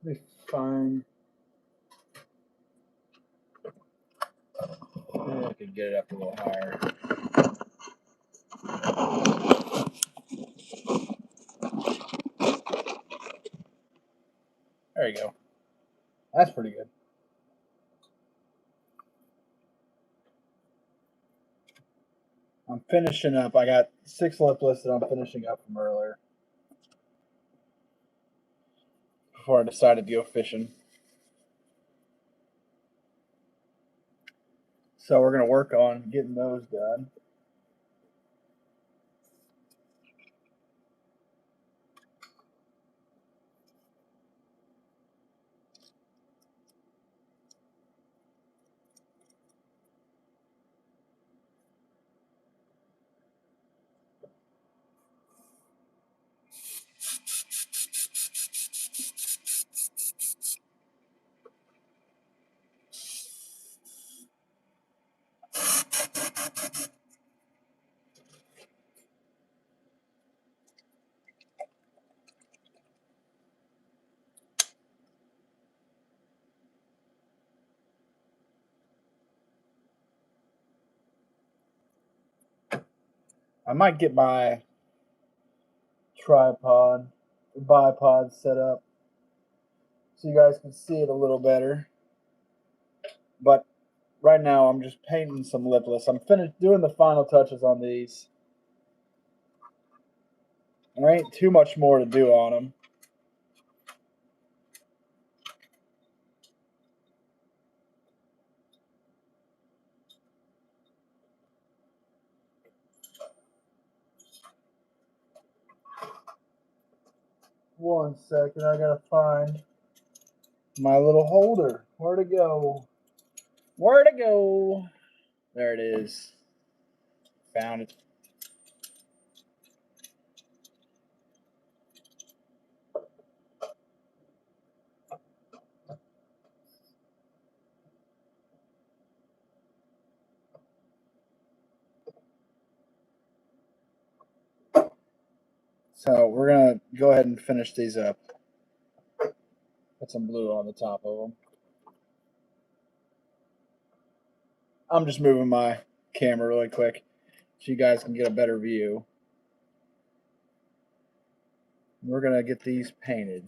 Let me find. Maybe I could get it up a little higher. There you go. That's pretty good. I'm finishing up. I got 6 lipless that I'm finishing up from earlier before I decided to go fishing. So we're going to work on getting those done. I might get my tripod or bipod set up so you guys can see it a little better. But right now I'm just painting some lipless. I'm finished doing the final touches on these. There ain't too much more to do on them. One second, I gotta find my little holder. Where'd it go? Where'd it go? There it is. Found it. So we're gonna go ahead and finish these up. Put some blue on the top of them. I'm just moving my camera really quick so you guys can get a better view. We're gonna get these painted.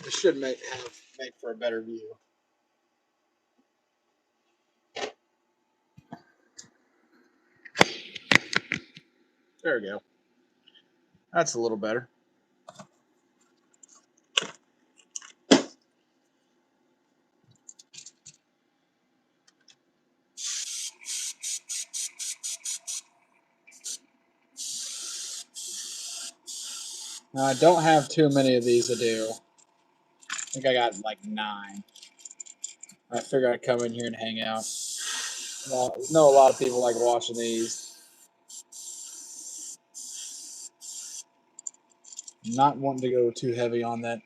This should make for a better view. There we go. That's a little better. Now I don't have too many of these to do. I think I got like 9. I figured I'd come in here and hang out. Well, I know a lot of people like watching these. Not wanting to go too heavy on that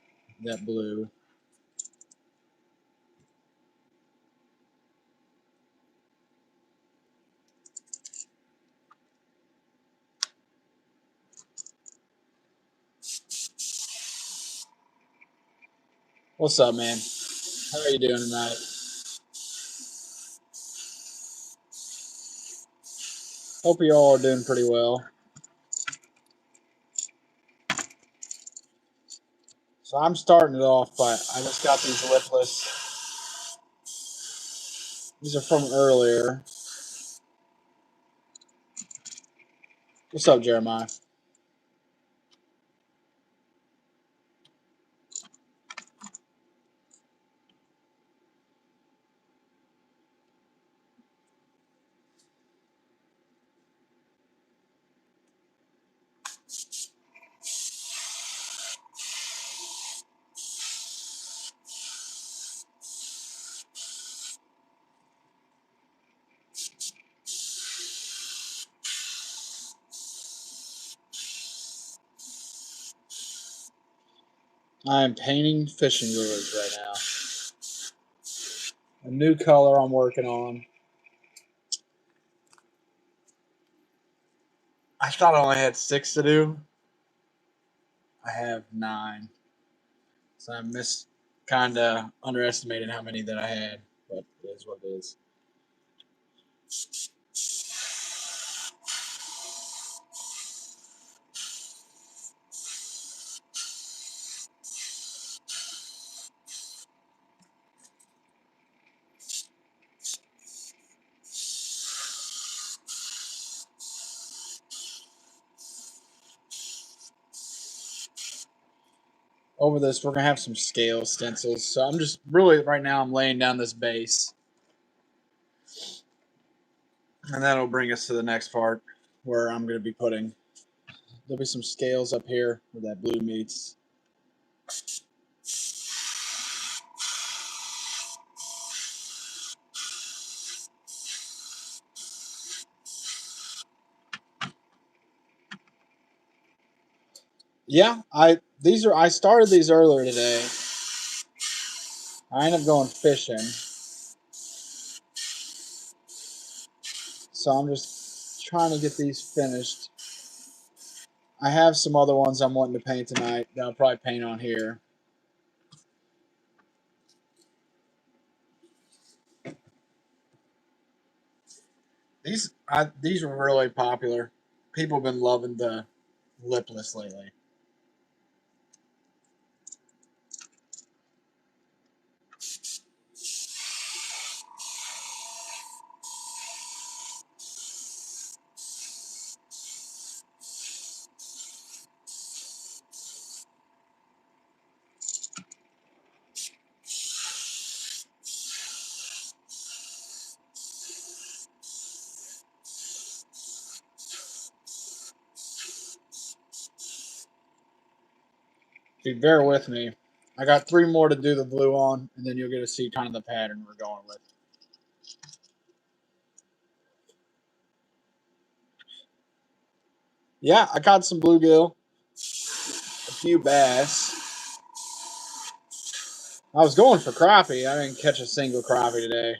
blue. What's up, man? How are you doing tonight? Hope you all are doing pretty well. So I'm starting it off, but I just got these lipless. These are from earlier. What's up, Jeremiah? I am painting fishing lures right now. A new color I'm working on. I thought I only had 6 to do. I have 9. So I missed, kind of underestimated how many that I had, but it is what it is. Over this, we're going to have some scale stencils. So I'm just really, right now, I'm laying down this base. And that'll bring us to the next part where I'm going to be putting, there'll be some scales up here where that blue meets. Yeah, I started these earlier today. I ended up going fishing. So I'm just trying to get these finished. I have some other ones I'm wanting to paint tonight that I'll probably paint on here. These were really popular. People have been loving the lipless lately. If you bear with me, I got 3 more to do the blue on, and then you'll get to see kind of the pattern we're going with. Yeah, I caught some bluegill, a few bass. I was going for crappie. I didn't catch a single crappie today.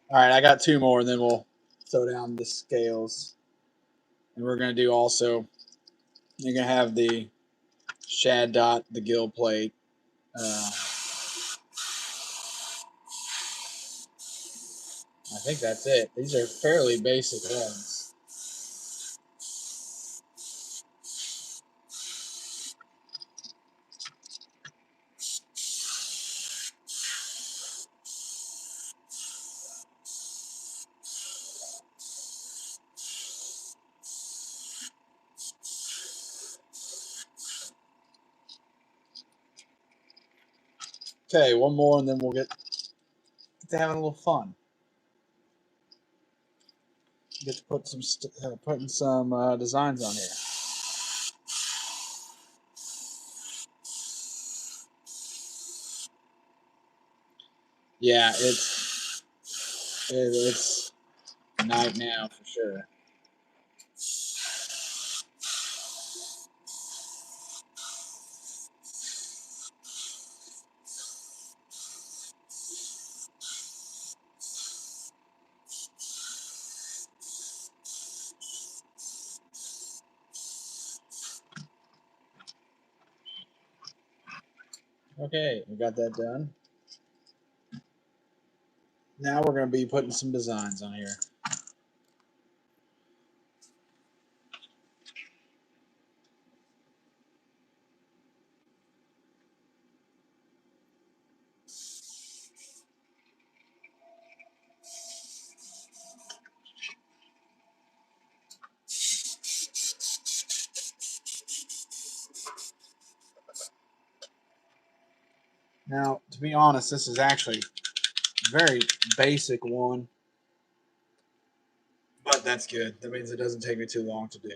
All right, I got 2 more, and then we'll throw down the scales. And we're going to do also, you're going to have the shad dot, the gill plate. I think that's it. These are fairly basic ones. Okay, one more, and then we'll get to having a little fun. Get to put some putting some designs on here. Yeah, it's night now for sure. Okay, we got that done. Now we're going to be putting some designs on here. Now, to be honest, this is actually a very basic one, but that's good. That means it doesn't take me too long to do.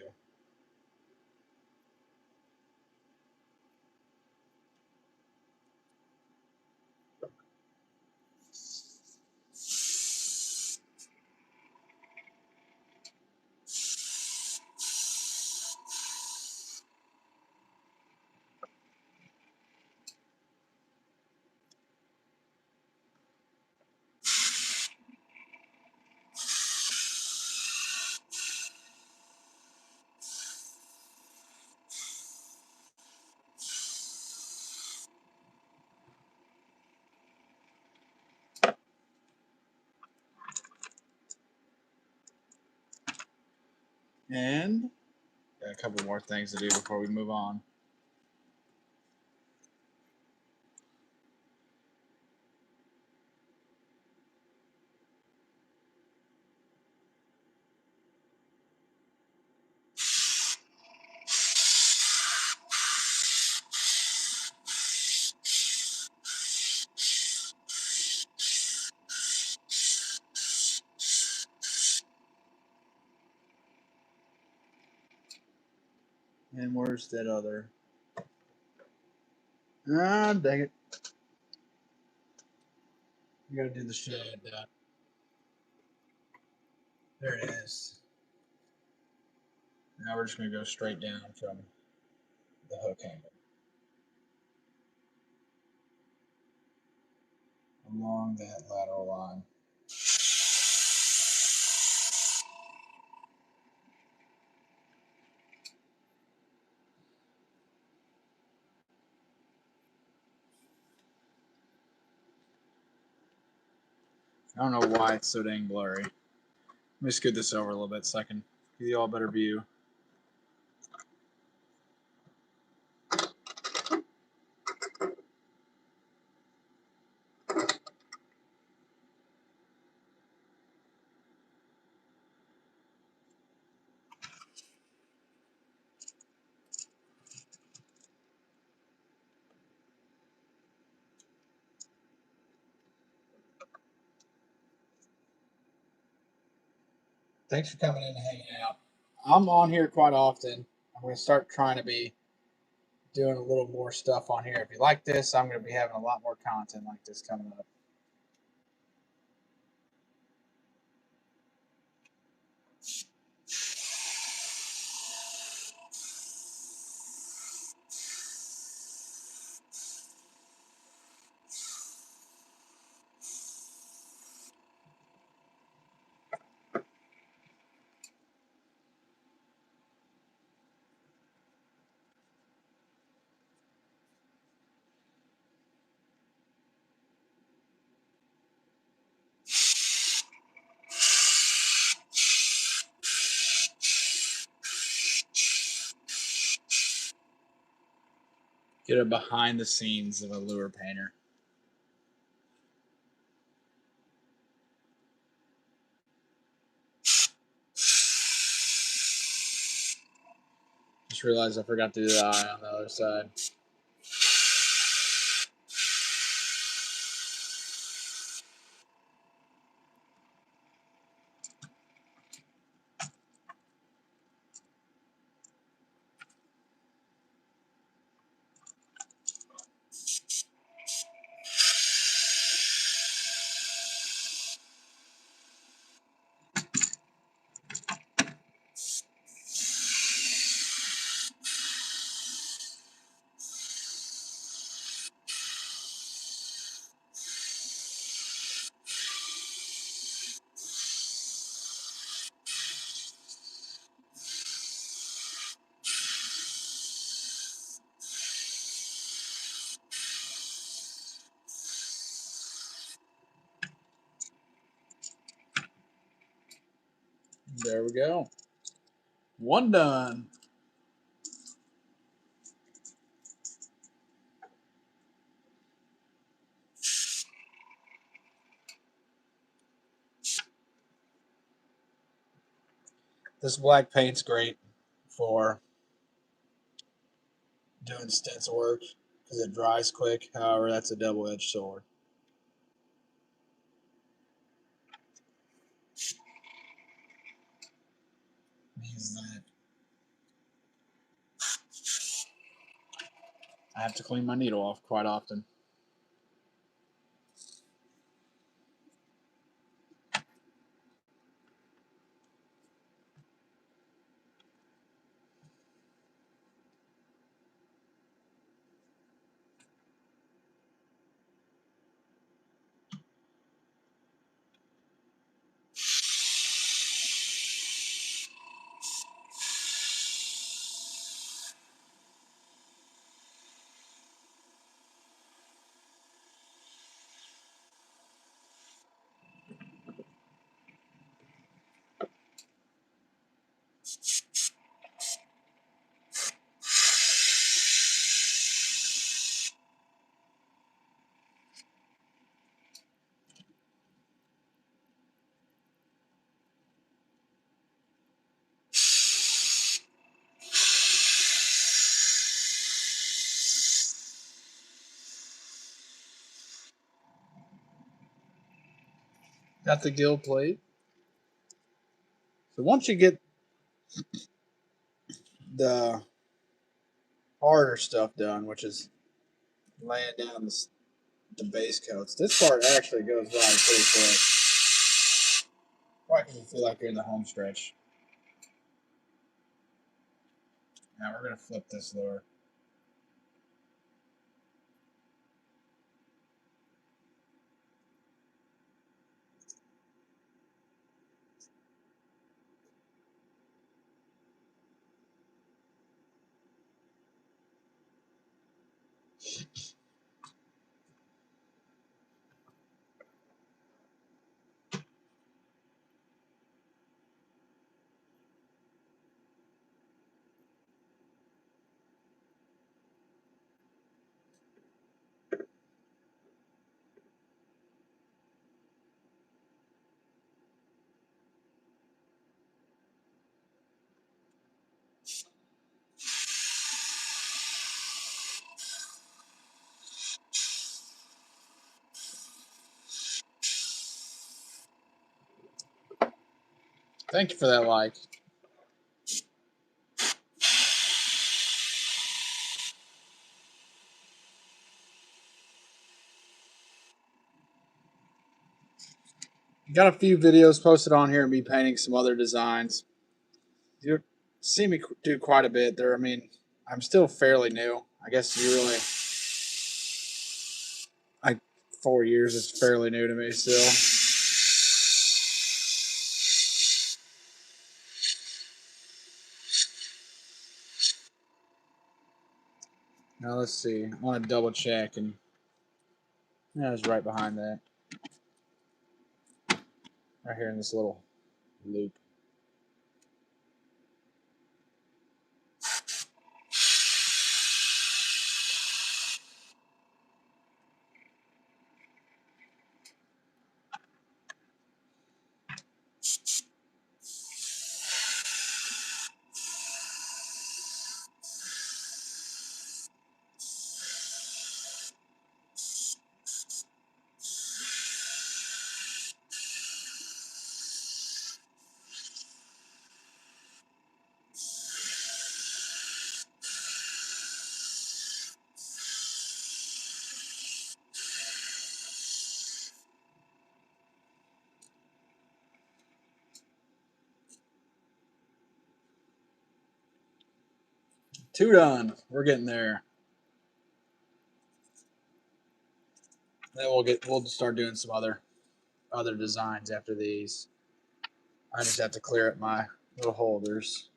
And got a couple more things to do before we move on. And where's that other? Ah, dang it. You gotta do the shed. There it is. Now we're just gonna go straight down from the hook hanger along that lateral line. I don't know why it's so dang blurry. Let me scoot this over a little bit so I can give you all a better view. Thanks for coming in and hanging out. I'm on here quite often. I'm going to start trying to be doing a little more stuff on here. If you like this, I'm going to be having a lot more content like this coming up. Get a behind the scenes of a lure painter. Just realized I forgot to do the eye on the other side. There we go. One done. This black paint's great for doing stencil work because it dries quick. However, that's a double-edged sword. Means that I have to clean my needle off quite often. Got the gill plate. So once you get the harder stuff done, which is laying down the base coats, this part actually goes by pretty quick. Why can you feel like you're in the home stretch? Now we're going to flip this lure. Thank you for that like. Got a few videos posted on here of me painting some other designs. You see me do quite a bit there. I mean, I'm still fairly new. I guess you really, 4 years is fairly new to me still. Now let's see. I want to double check, and yeah, it's right behind that. Right here in this little loop. Two done. We're getting there. Then we'll start doing some other designs after these. I just have to clear up my little holders.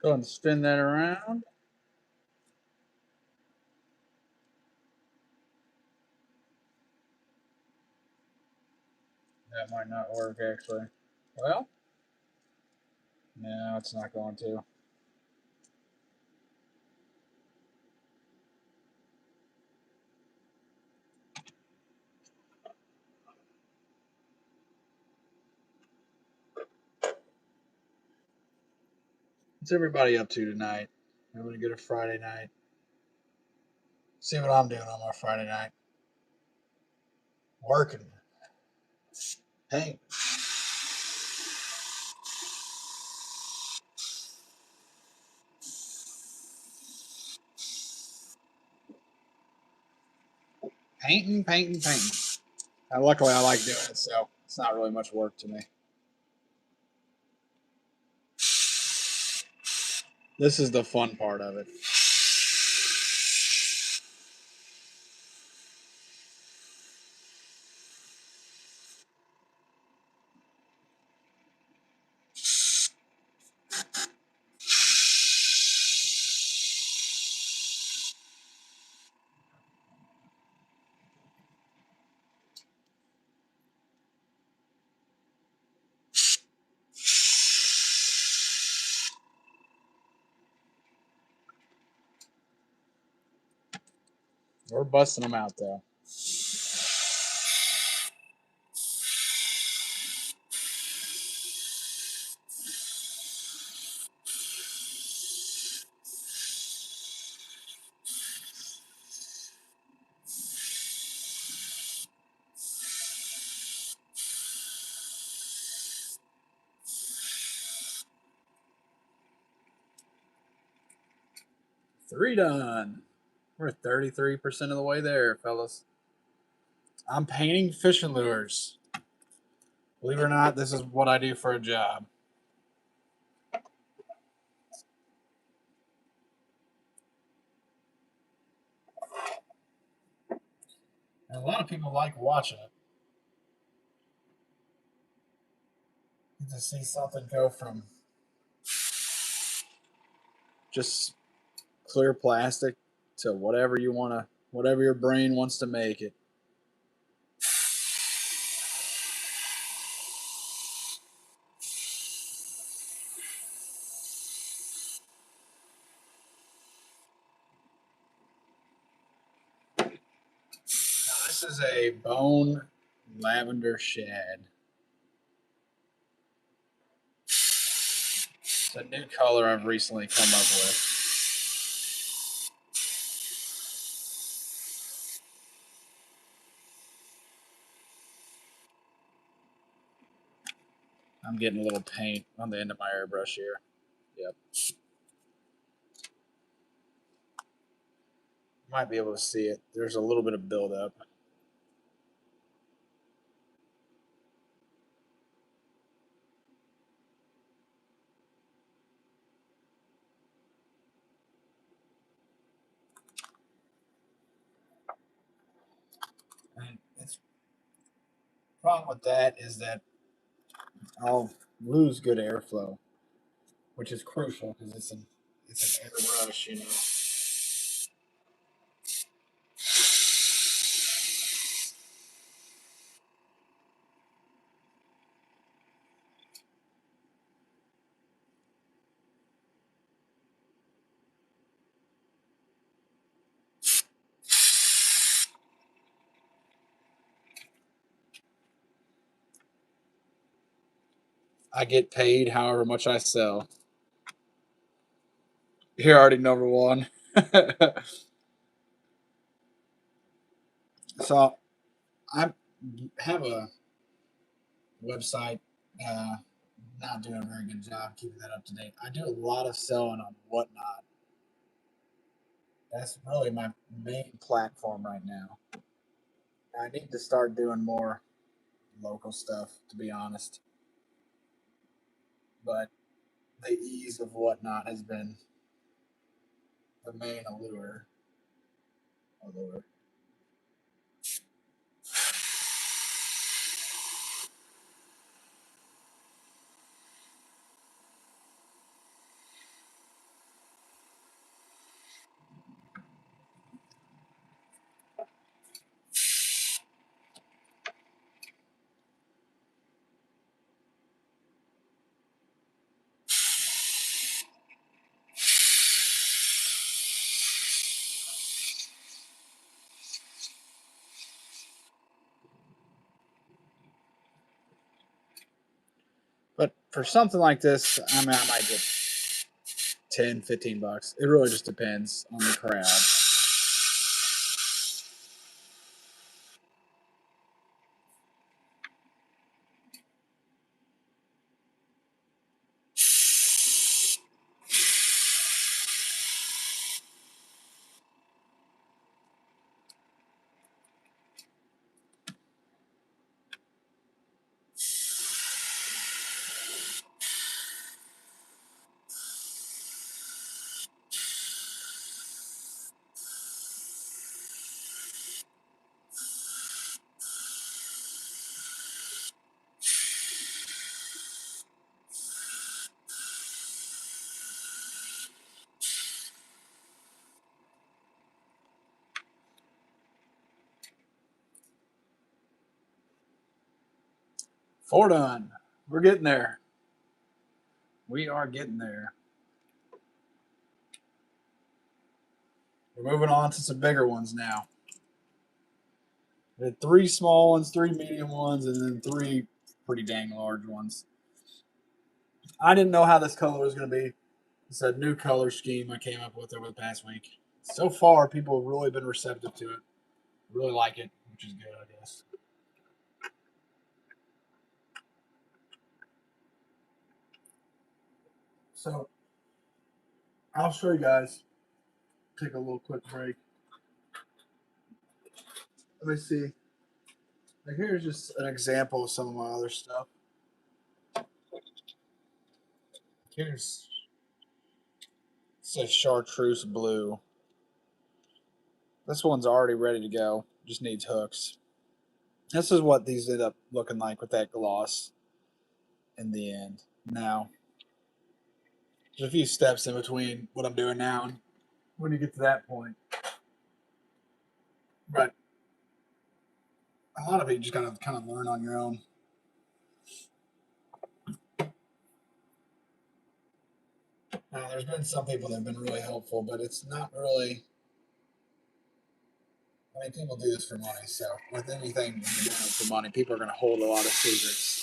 Go ahead and spin that around. That might not work, actually. Well, no, it's not going to. What's everybody up to tonight? Having a good Friday night. See what I'm doing on my Friday night. Working. Paint. Painting. Luckily, I like doing it, so it's not really much work to me. This is the fun part of it. We're busting them out, though. Three done. We're 33% of the way there, fellas. I'm painting fishing lures. Believe it or not, this is what I do for a job. And a lot of people like watching it. You just see something go from just clear plastic to whatever you want to, whatever your brain wants to make it. Now, this is a bone lavender shad. It's a new color I've recently come up with. I'm getting a little paint on the end of my airbrush here. Yep. Might be able to see it. There's a little bit of buildup. And it's problem with that is that I'll lose good airflow, which is crucial because it's an airbrush, you know. I get paid however much I sell. You're already number one. So I have a website. Uh, not doing a very good job keeping that up to date. I do a lot of selling on Whatnot. That's really my main platform right now. I need to start doing more local stuff, to be honest. But the ease of Whatnot has been the main allure. But for something like this, I mean, I might get 10, $15. It really just depends on the crowd. Four done. We're getting there. We are getting there. We're moving on to some bigger ones now. We had 3 small ones, 3 medium ones, and then 3 pretty dang large ones. I didn't know how this color was going to be. It's a new color scheme I came up with over the past week. So far, people have really been receptive to it. Really like it, which is good, I guess. So I'll show you guys. Take a little quick break. Let me see. Like here's just an example of some of my other stuff. Here's it says chartreuse blue. This one's already ready to go. Just needs hooks. This is what these end up looking like with that gloss in the end. Now, there's a few steps in between what I'm doing now and when you get to that point. But a lot of it you just gotta kind of learn on your own. Now, there's been some people that have been really helpful, but it's not really. I mean, people do this for money, so with anything you do for money, people are going to hold a lot of secrets.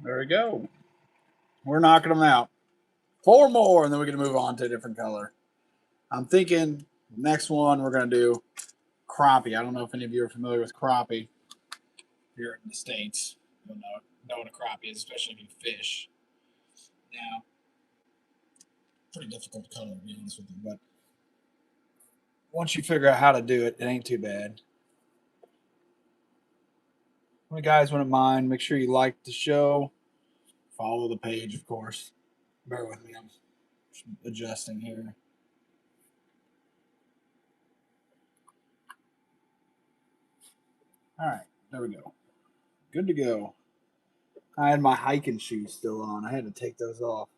There we go. We're knocking them out. 4 more, and then we can move on to a different color. I'm thinking next one we're going to do crappie. I don't know if any of you are familiar with crappie. Here in the States, you'll know what a crappie is, especially if you fish. Now, pretty difficult color to be honest with you, but once you figure out how to do it, it ain't too bad. Well, guys, wouldn't mind, make sure you like the show, follow the page, of course. Bear with me, I'm adjusting here. All right, there we go. Good to go. I had my hiking shoes still on. I had to take those off.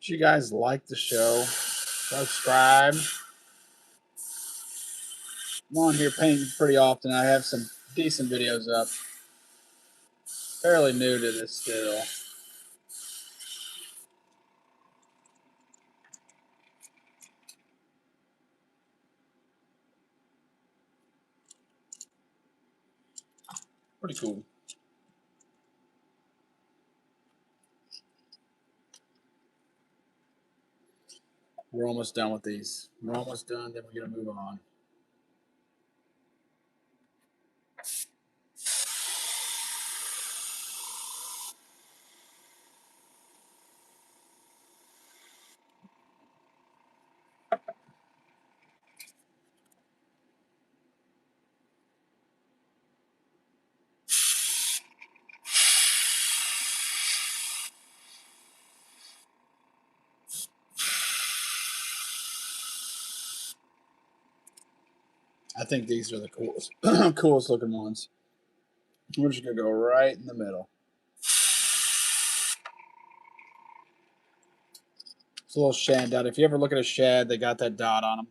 If you guys like the show, subscribe. I'm on here painting pretty often. I have some decent videos up. Fairly new to this still. Pretty cool. We're almost done with these. We're almost done, then we're going to move on. I think these are the coolest, coolest looking ones. We're just going to go right in the middle. It's a little shad dot. If you ever look at a shad, they got that dot on them.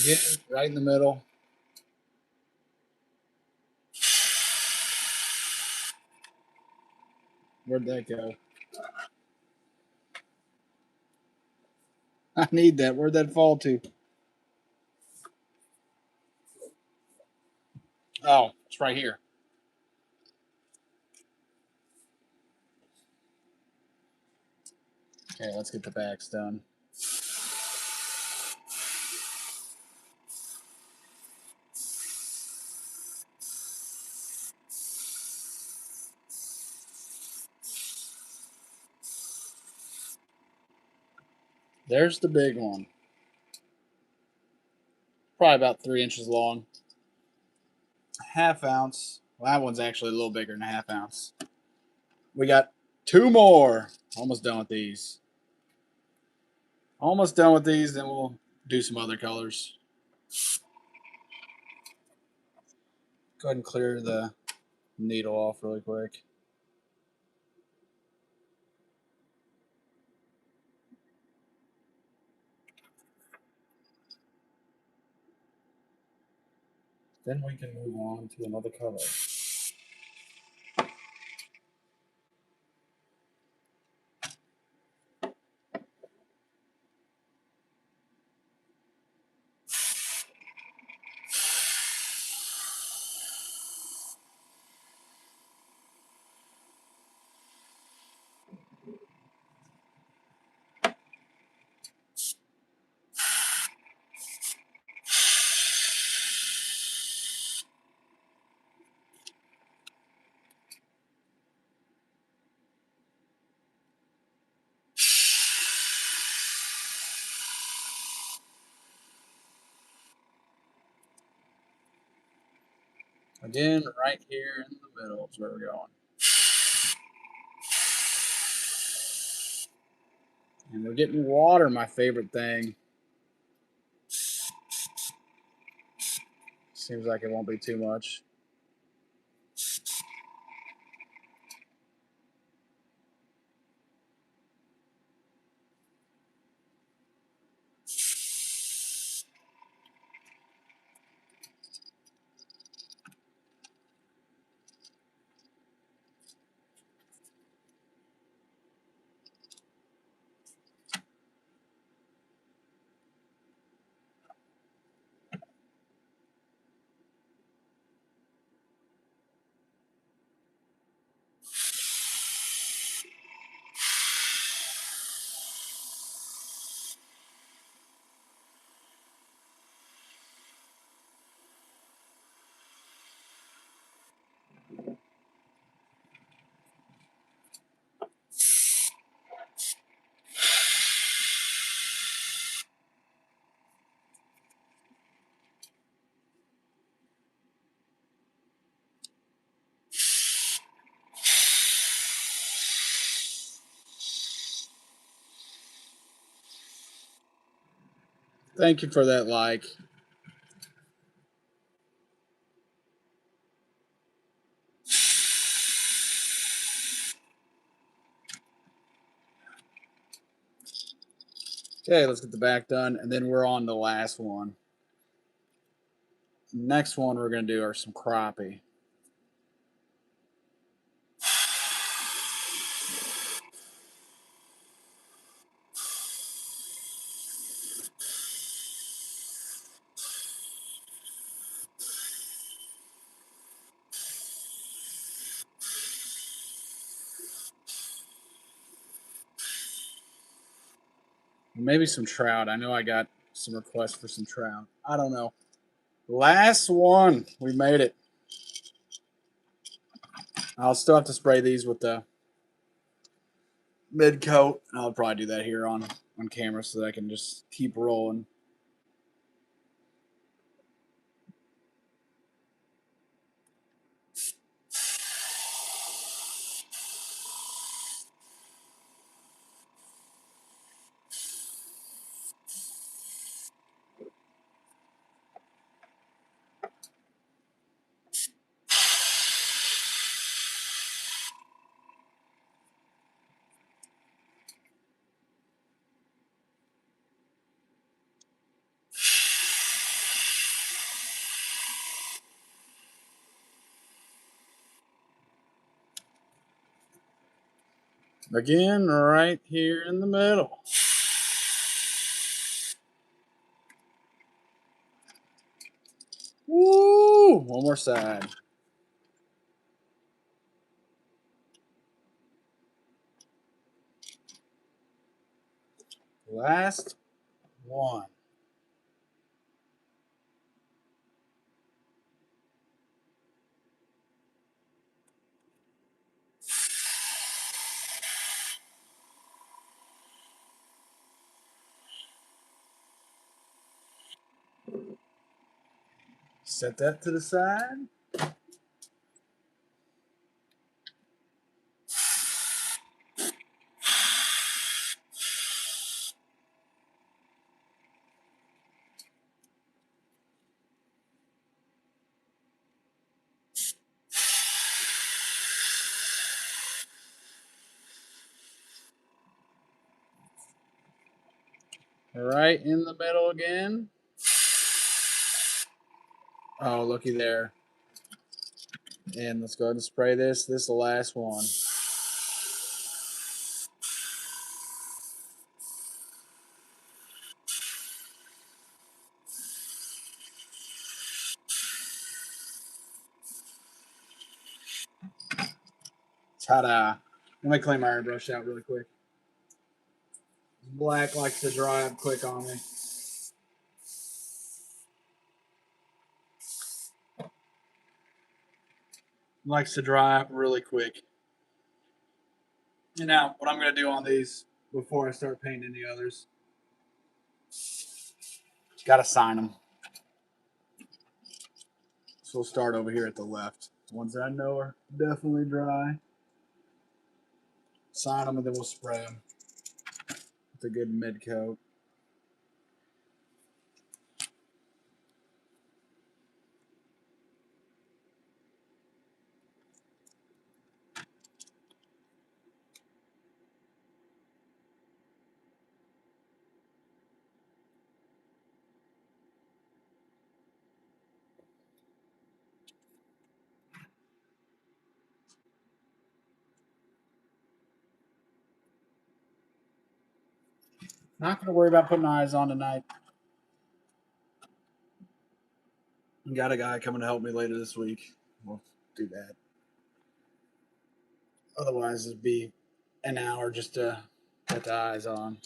Again, right in the middle. Where'd that go? I need that. Where'd that fall to? Oh, it's right here. Okay, let's get the backs done. There's the big one. Probably about 3 inches long. Half ounce. Well, that one's actually a little bigger than a half ounce. We got 2 more. Almost done with these. Almost done with these, then we'll do some other colors. Go ahead and clear the needle off really quick. Then we can move on to another color. Again, right here in the middle is where we're going. And we're getting water, my favorite thing. Seems like it won't be too much. Thank you for that like. Okay, let's get the back done, and then we're on the last one. Next one we're going to do are some crappie. Maybe some trout. I know I got some requests for some trout. I don't know. Last one. We made it. I'll still have to spray these with the mid coat. I'll probably do that here on camera so that I can just keep rolling. Again, right here in the middle. Woo! One more side. Last one. Set that to the side. Right in the middle again. Oh, looky there. And let's go ahead and spray this. This is the last one. Ta-da. Let me clean my airbrush out really quick. Black likes to dry up quick on me. Likes to dry up really quick. And now, what I'm going to do on these before I start painting the others, got to sign them. So we'll start over here at the left. The ones that I know are definitely dry. Sign them and then we'll spray them with a good mid coat. Not going to worry about putting eyes on tonight. Got a guy coming to help me later this week. We'll do that. Otherwise, it'd be an hour just to put the eyes on.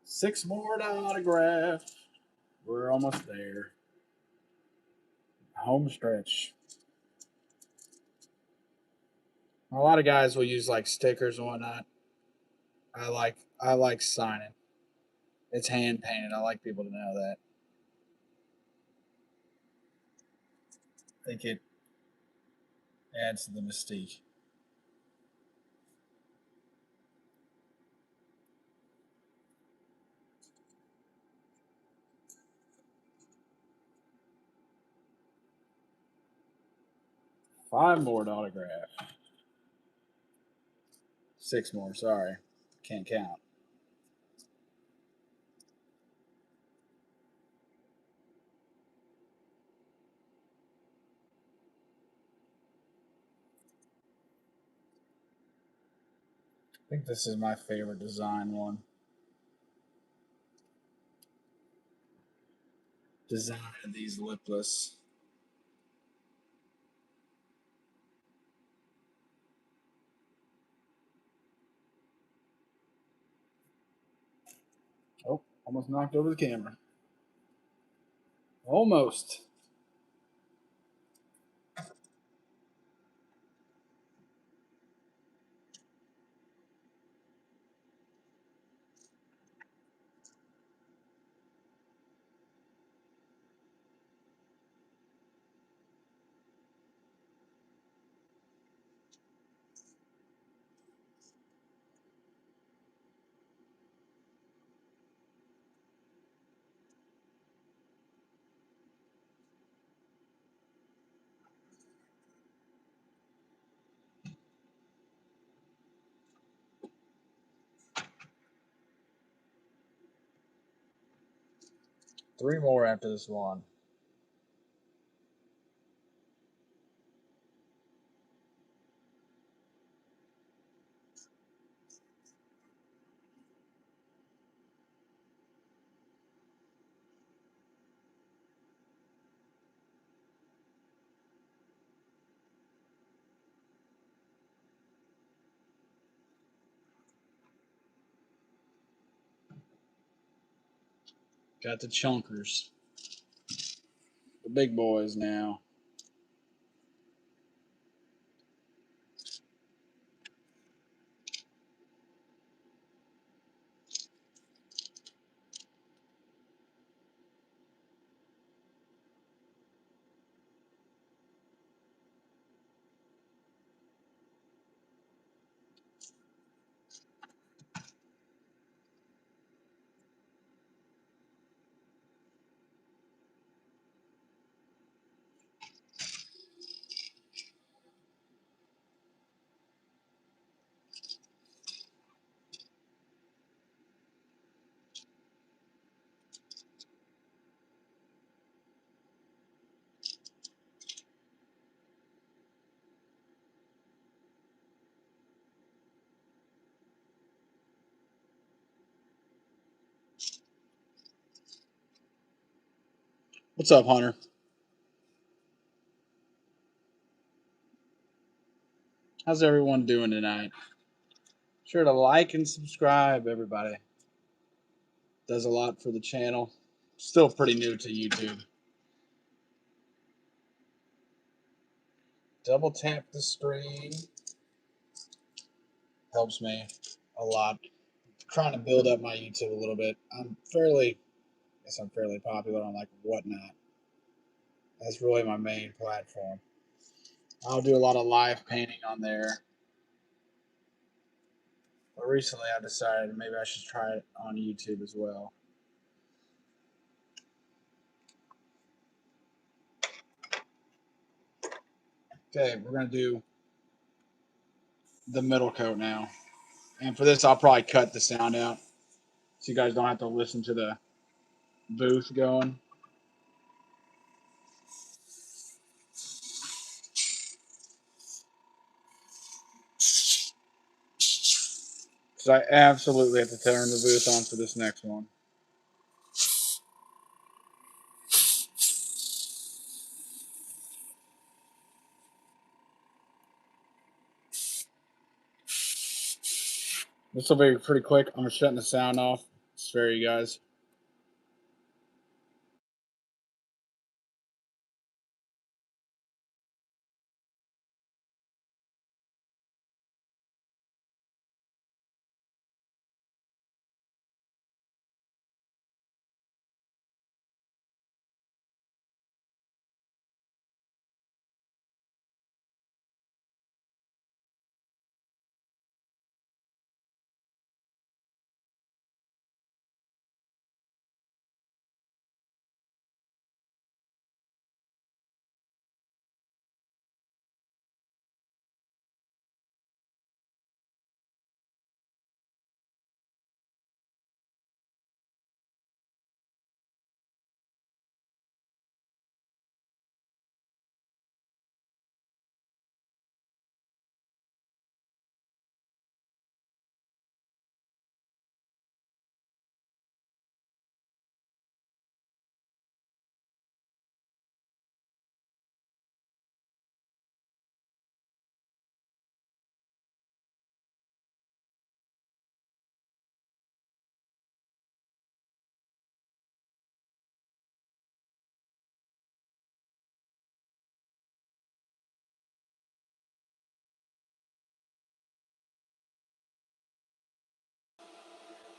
Six more to autograph. We're almost there. Home stretch. A lot of guys will use like stickers and whatnot. I like signing. It's hand painted. I like people to know that. I think it adds to the mystique. Five more to autograph. Six more. Sorry, can't count. I think this is my favorite design one. Design of these lipless. Oh, almost knocked over the camera. Almost. 3 more after this one. Got the chunkers. The big boys now. What's up, Hunter? How's everyone doing tonight? Sure to like and subscribe, everybody. Does a lot for the channel. Still pretty new to YouTube. Double tap the screen. Helps me a lot. I'm trying to build up my YouTube a little bit. I'm fairly popular on like Whatnot. That's really my main platform. I'll do a lot of live painting on there. But recently I decided maybe I should try it on YouTube as well. Okay, we're going to do the middle coat now. And for this, I'll probably cut the sound out so you guys don't have to listen to the booth going. Because I absolutely have to turn the booth on for this next one. This will be pretty quick. I'm shutting the sound off. Spare you guys.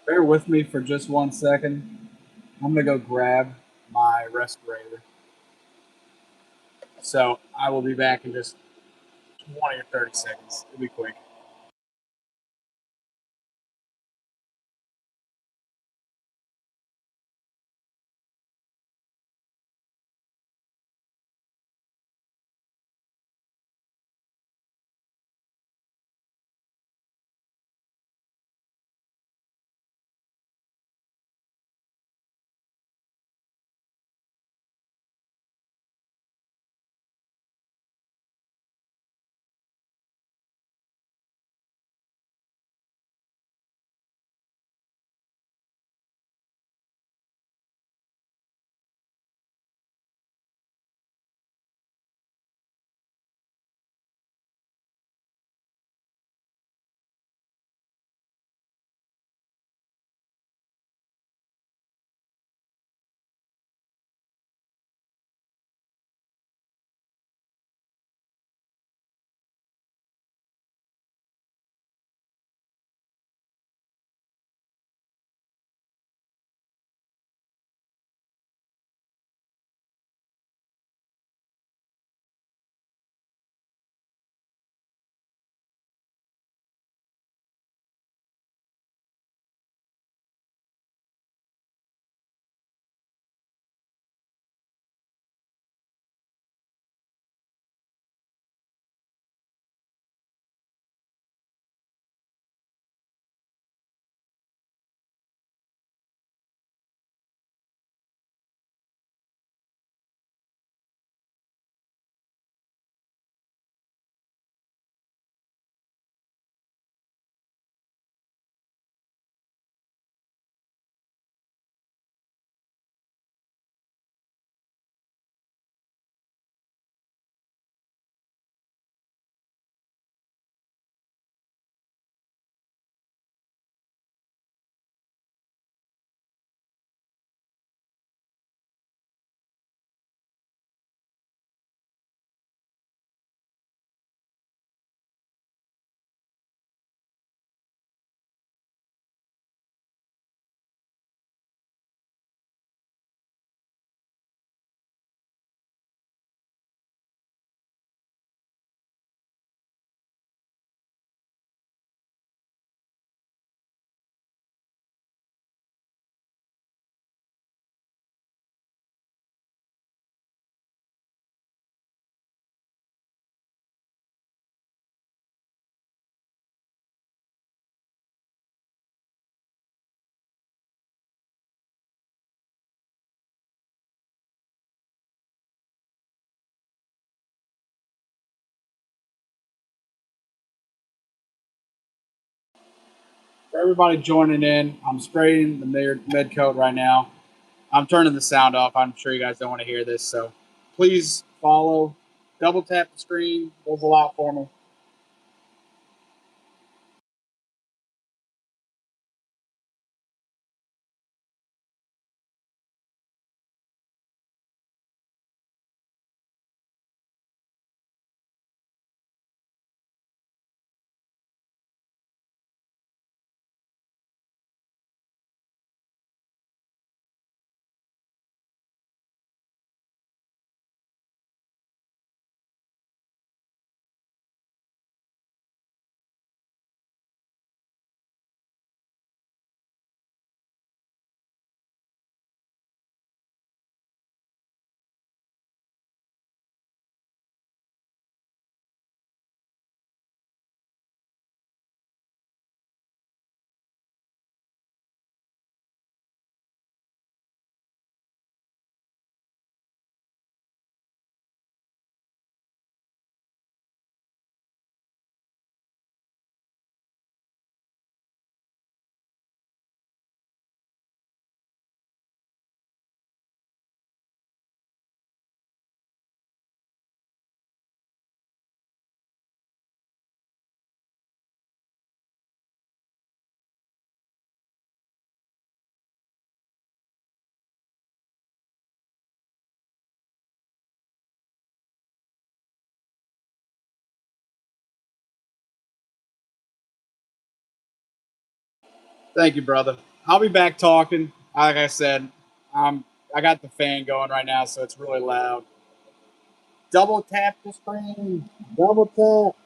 Bear with me for just 1 second. I'm going to go grab my respirator. So I will be back in just 20 or 30 seconds. It'll be quick. For everybody joining in, I'm spraying the med coat right now. I'm turning the sound off. I'm sure you guys don't want to hear this, so please follow. Double tap the screen. Goes a lot for me. Thank you, brother. I'll be back talking. Like I said, I got the fan going right now, so it's really loud. Double tap the screen. Double tap.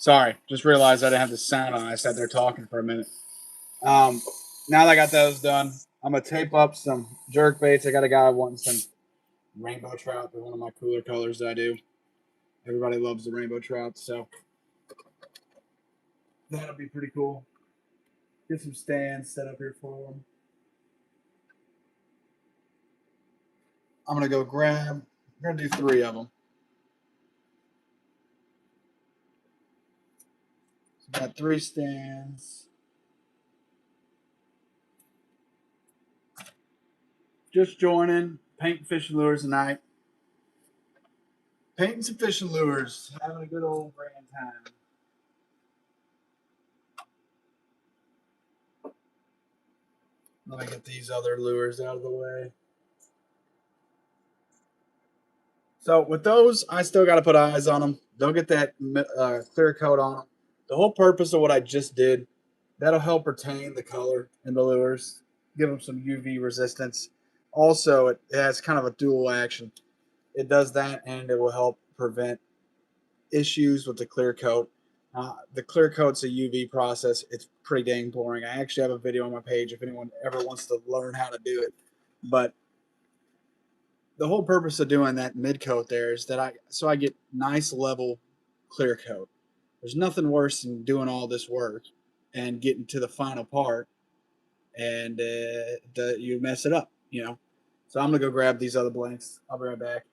Sorry, just realized I didn't have the sound on. I sat there talking for a minute. Now that I got those done, I'm gonna tape up some jerk baits. I got a guy wanting some rainbow trout. They're one of my cooler colors that I do. Everybody loves the rainbow trout, so that'll be pretty cool. Get some stands set up here for them. I'm gonna go grab. We're gonna do 3 of them. So got 3 stands. Just joining, painting fishing lures tonight. Painting some fishing lures, having a good old grand time. Let me get these other lures out of the way. So with those, I still got to put eyes on them. Don't get that clear coat on them. The whole purpose of what I just did, that'll help retain the color in the lures, give them some UV resistance. Also, it has kind of a dual action. It does that, and it will help prevent issues with the clear coat. The clear coat's a UV process. It's pretty dang boring. I actually have a video on my page if anyone ever wants to learn how to do it. But the whole purpose of doing that mid coat there is that I get nice level clear coat. There's nothing worse than doing all this work and getting to the final part and you mess it up, you know. So I'm gonna go grab these other blanks. I'll be right back.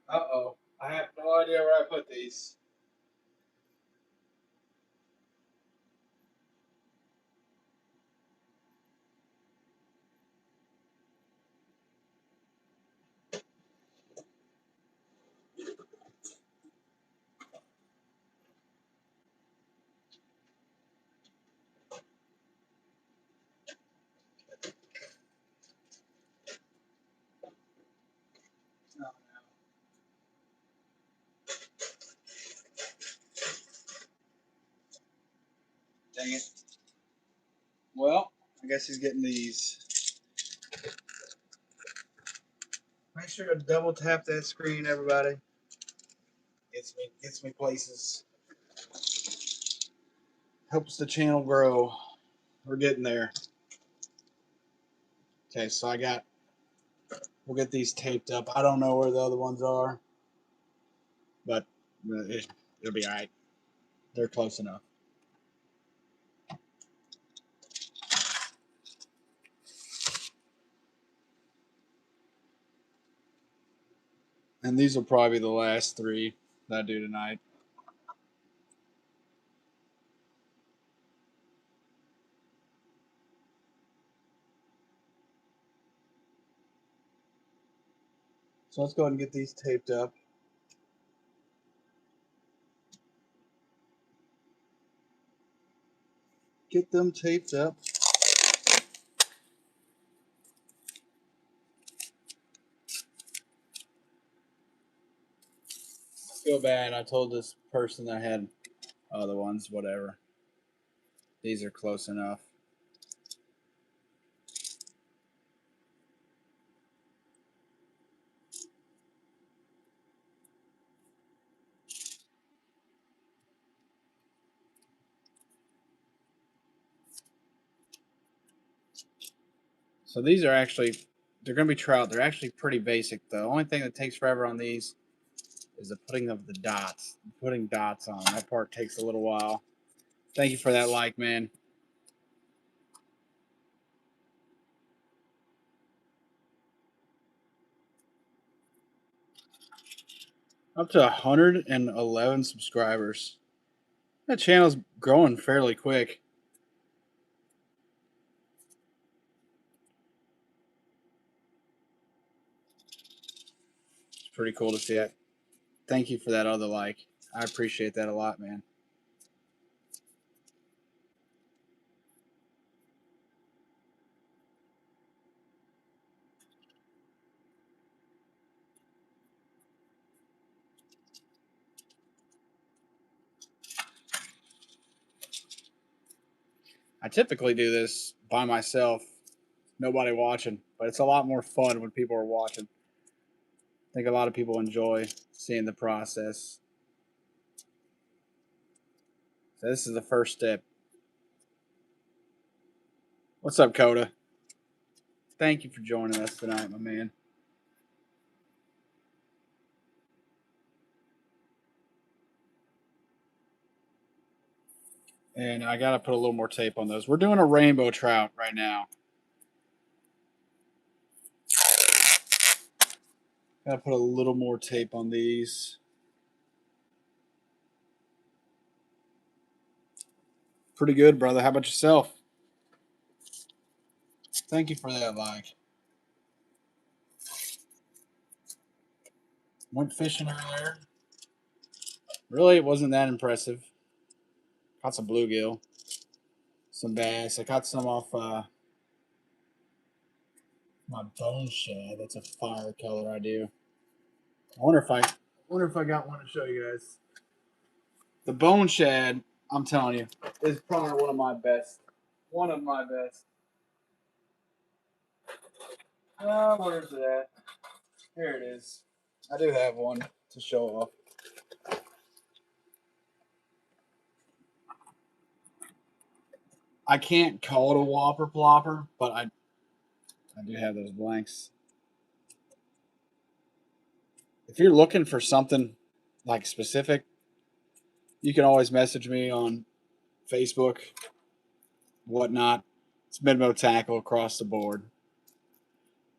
Uh-oh. I have no idea where I put these. Oh, no. Dang it. Well, I guess he's getting these. Make sure to double tap that screen, everybody. Gets me places. Helps the channel grow. We're getting there. Okay, so we'll get these taped up. I don't know where the other ones are, but it'll be all right. They're close enough. And these will probably be the last 3 that I do tonight. So let's go ahead and get these taped up. Get them taped up. I feel bad. I told this person that I had other ones, whatever. These are close enough. So these are actually, they're going to be trout. They're actually pretty basic. The only thing that takes forever on these is the putting of the dots. Putting dots on. That part takes a little while. Thank you for that like, man. Up to 111 subscribers. That channel's growing fairly quick. It's pretty cool to see it. Thank you for that other like. I appreciate that a lot, man. I typically do this by myself, nobody watching, but it's a lot more fun when people are watching. I think a lot of people enjoy seeing the process. So this is the first step. What's up, Coda? Thank you for joining us tonight, my man. And I got to put a little more tape on those. We're doing a rainbow trout right now. Got to put a little more tape on these. Pretty good, brother. How about yourself? Thank you for that like. Went fishing earlier. Really, it wasn't that impressive. Caught some bluegill, some bass. I caught some off my bone shad. That's a fire color I do. I wonder if I got one to show you guys. The bone shad, I'm telling you, is probably one of my best. One of my best. Where's it at? Here it is. I do have one to show off. I can't call it a whopper plopper, but I do have those blanks. If you're looking for something like specific, you can always message me on Facebook, whatnot. It's Midmo Tackle across the board.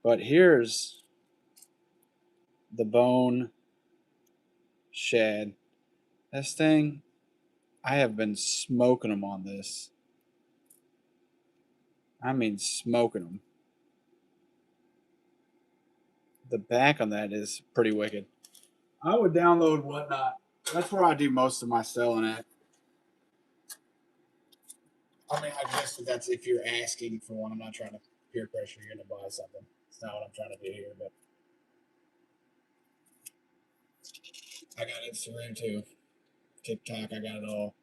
But here's the bone shad. This thing, I have been smoking them on this. I mean, smoking them. The back on that is pretty wicked. I would download whatnot. That's where I do most of my selling at. I mean, I guess that's if you're asking for one. I'm not trying to peer pressure you into buy something. It's not what I'm trying to do here, but I got Instagram too. TikTok, I got it all.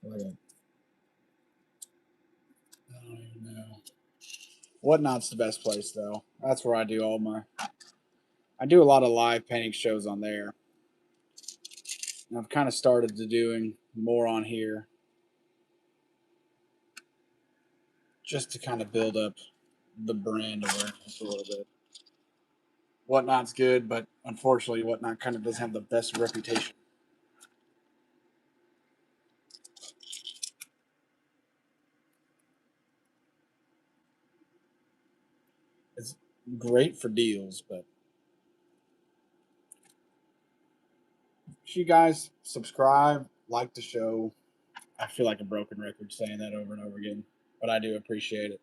I don't even know. Whatnot's the best place though. That's where I do all my. I do a lot of live painting shows on there. And I've kind of started to doing more on here, just to kind of build up the brand awareness a little bit. Whatnot's good, but unfortunately, Whatnot kind of doesn't have the best reputation. It's great for deals, but if you guys subscribe, like the show, I feel like a broken record saying that over and over again, but I do appreciate it.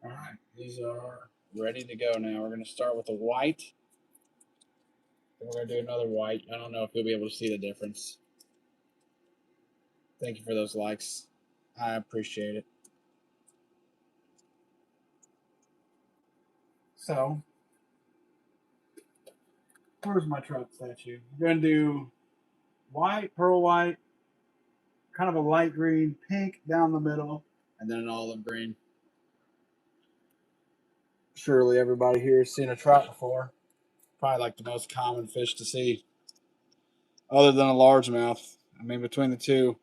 All right, these are ready to go now. We're going to start with a white. Then we're going to do another white. I don't know if you'll be able to see the difference. Thank you for those likes. I appreciate it. So, where's my trout statue? We're going to do white, pearl white, kind of a light green, pink down the middle, and then an olive green. Surely everybody here has seen a trout before. Probably like the most common fish to see, other than a largemouth. I mean, between the two,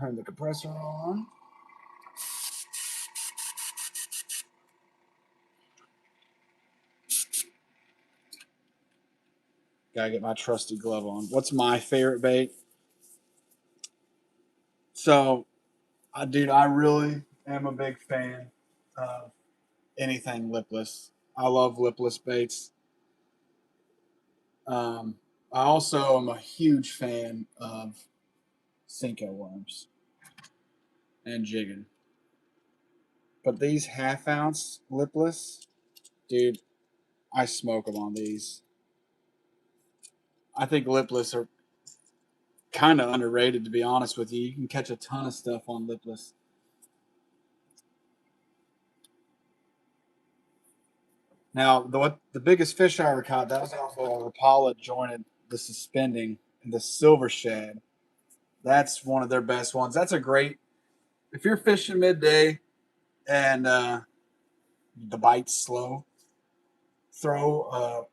Turn the compressor on. Gotta get my trusty glove on. What's my favorite bait? So, dude, I really am a big fan of anything lipless. I love lipless baits. Um, I also am a huge fan of Cinco worms and jigging. But these half ounce lipless, dude, I smoke them on these. I think lipless are kind of underrated, to be honest with you. You can catch a ton of stuff on lipless. Now, the biggest fish I ever caught, that was off of a Rapala jointed the suspending and the silver shad. That's one of their best ones. That's a great, if you're fishing midday and the bite's slow, throw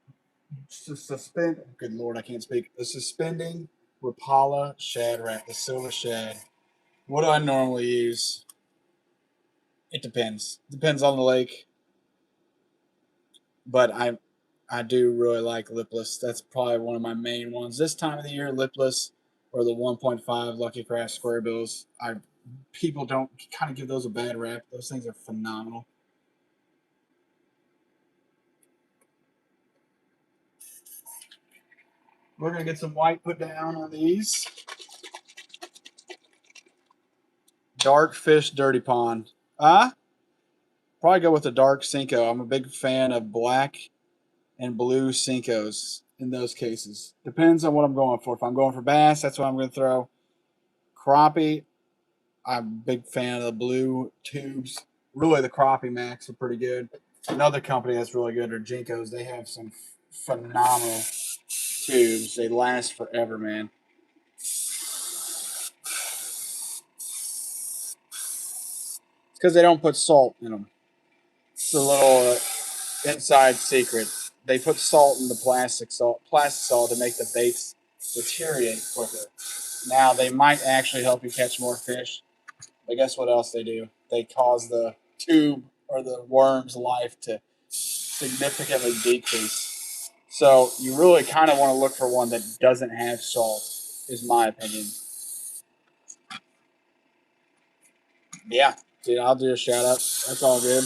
suspend. Good Lord, I can't speak. The suspending Rapala shad rack, the silver shad. What do I normally use? It depends. Depends on the lake, but I do really like lipless. That's probably one of my main ones. This time of the year, lipless or the 1.5 Lucky Craft square bills. People don't kind of give those a bad rap. Those things are phenomenal. We're gonna get some white put down on these. Dark fish, dirty pond. Probably go with the dark Cinco. I'm a big fan of black and blue Cincos in those cases. Depends on what I'm going for. If I'm going for bass, that's what I'm going to throw. Crappie, I'm a big fan of the blue tubes. Really, the Crappie Max are pretty good. Another company that's really good are Jinkos. They have some phenomenal tubes. They last forever, man. It's because they don't put salt in them. It's a little inside secret. They put salt in the plastic salt to make the baits deteriorate quicker. Now they might actually help you catch more fish, but guess what else they do? They cause the tube or the worm's life to significantly decrease. So you really kind of want to look for one that doesn't have salt, is my opinion. Yeah, dude, I'll do a shout out. That's all good.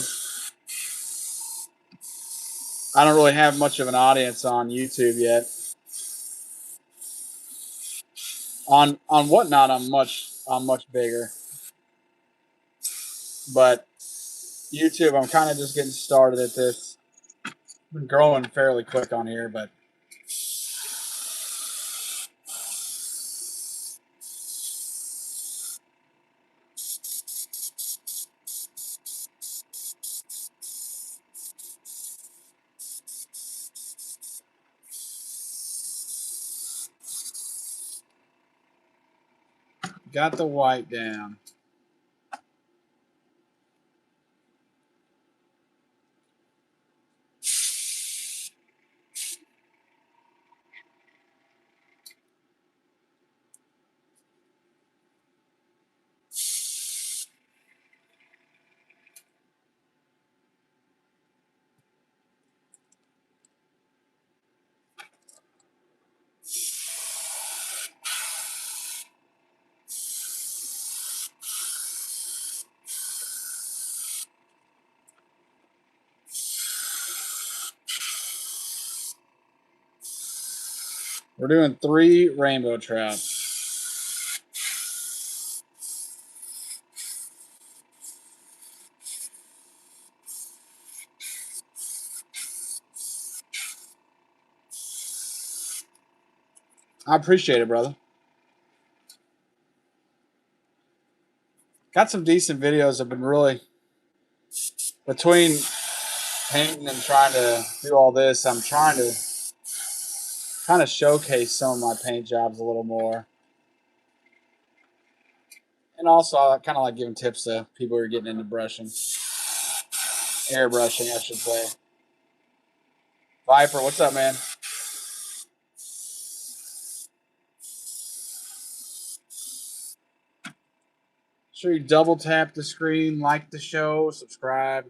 I don't really have much of an audience on YouTube yet. On Whatnot, I'm much bigger. But YouTube, I'm kind of just getting started at this. Been growing fairly quick on here, but got the white down. We're doing 3 rainbow trout. I appreciate it, brother. Got some decent videos. I've been really between painting and trying to do all this. I'm trying to kind of showcase some of my paint jobs a little more, and also I kind of like giving tips to people who are getting into brushing, airbrushing, I should say. Viper, what's up, man? sure you double tap the screen, like the show, subscribe.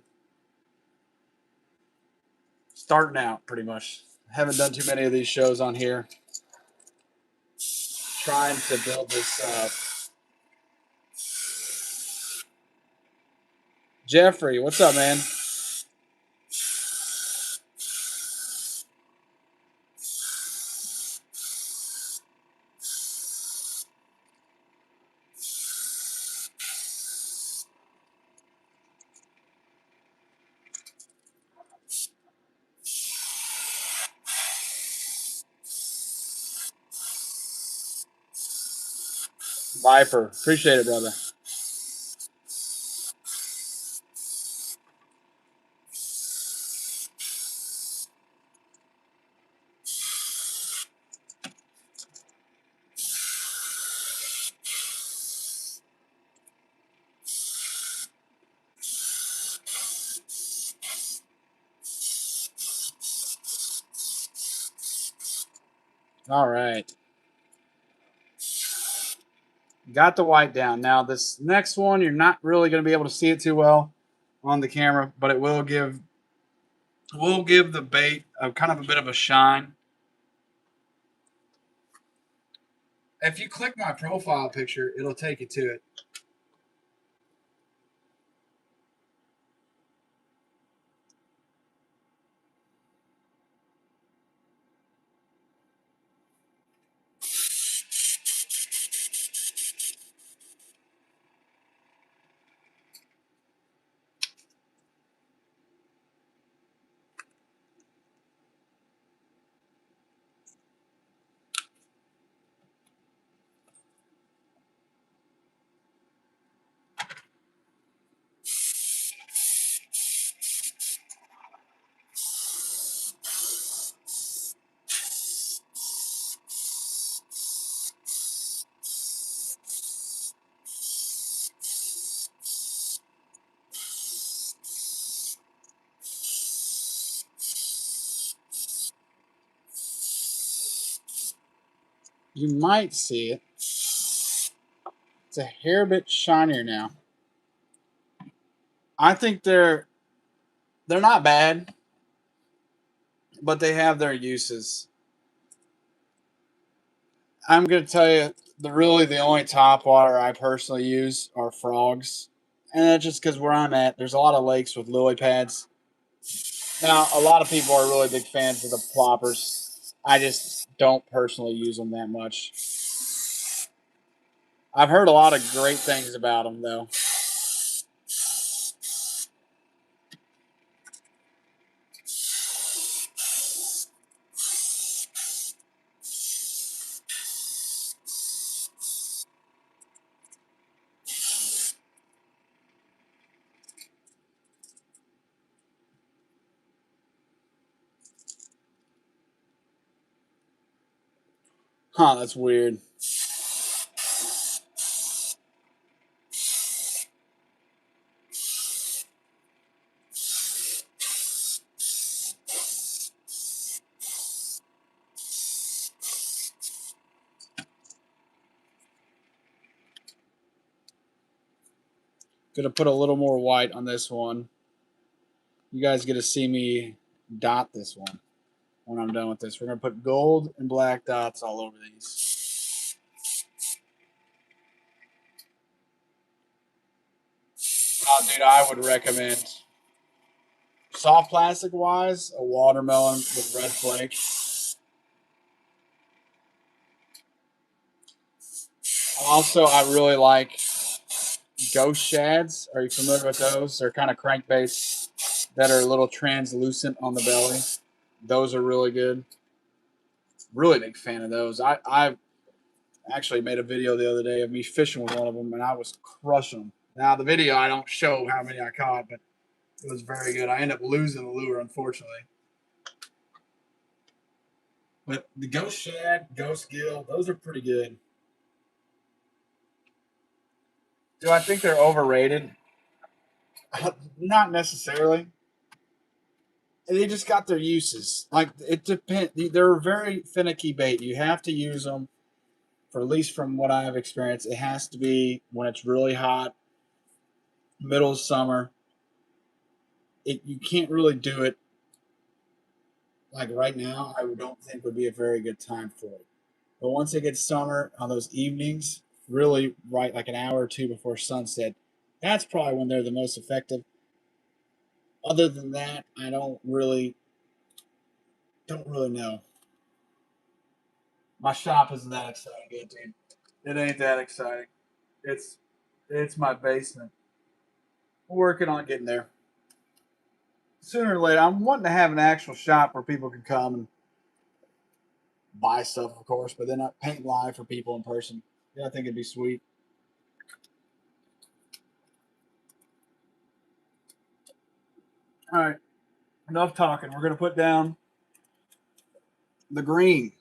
Starting out, pretty much. Haven't done too many of these shows on here. Trying to build this up. Jeffrey, what's up, man? Viper, appreciate it, brother. All right. Got the white down. Now, this next one, you're not really going to be able to see it too well on the camera, but it will give the bait a kind of a bit of a shine. If you click my profile picture, it'll take you to it. You might see it. It's a hair bit shinier now. I think they're not bad, but they have their uses. I'm gonna tell you the only top water I personally use are frogs, and that's just because where I'm at, there's a lot of lakes with lily pads. Now, a lot of people are really big fans of the ploppers. I just don't personally use them that much. I've heard a lot of great things about them, though. Huh, that's weird. Gonna put a little more white on this one. You guys get to see me dot this one when I'm done with this. We're gonna put gold and black dots all over these. Oh, dude, I would recommend soft plastic wise a watermelon with red flake. Also, I really like ghost shads. Are you familiar with those? They're kind of crankbaits that are a little translucent on the belly. Those are really good. Really big fan of those. I actually made a video the other day of me fishing with one of them, and I was crushing them. Now, the video, I don't show how many I caught, but it was very good. I ended up losing the lure, unfortunately. But the ghost shad, ghost gill, those are pretty good. Do I think they're overrated? Not necessarily. They just got their uses. Like it depends. They're a very finicky bait. You have to use them for at least from what I have experienced. It has to be when it's really hot middle of summer. You can't really do it like right now. I don't think would be a very good time for it. But once it gets summer on those evenings, really right like an hour or two before sunset, that's probably when they're the most effective. Other than that, I don't really know. My shop isn't that exciting yet, dude. It ain't that exciting. It's it's my basement. We're working on getting there. Sooner or later, I'm wanting to have an actual shop where people can come and buy stuff, of course, but then I paint live for people in person. Yeah, I think it'd be sweet. All right, enough talking. We're gonna put down the green.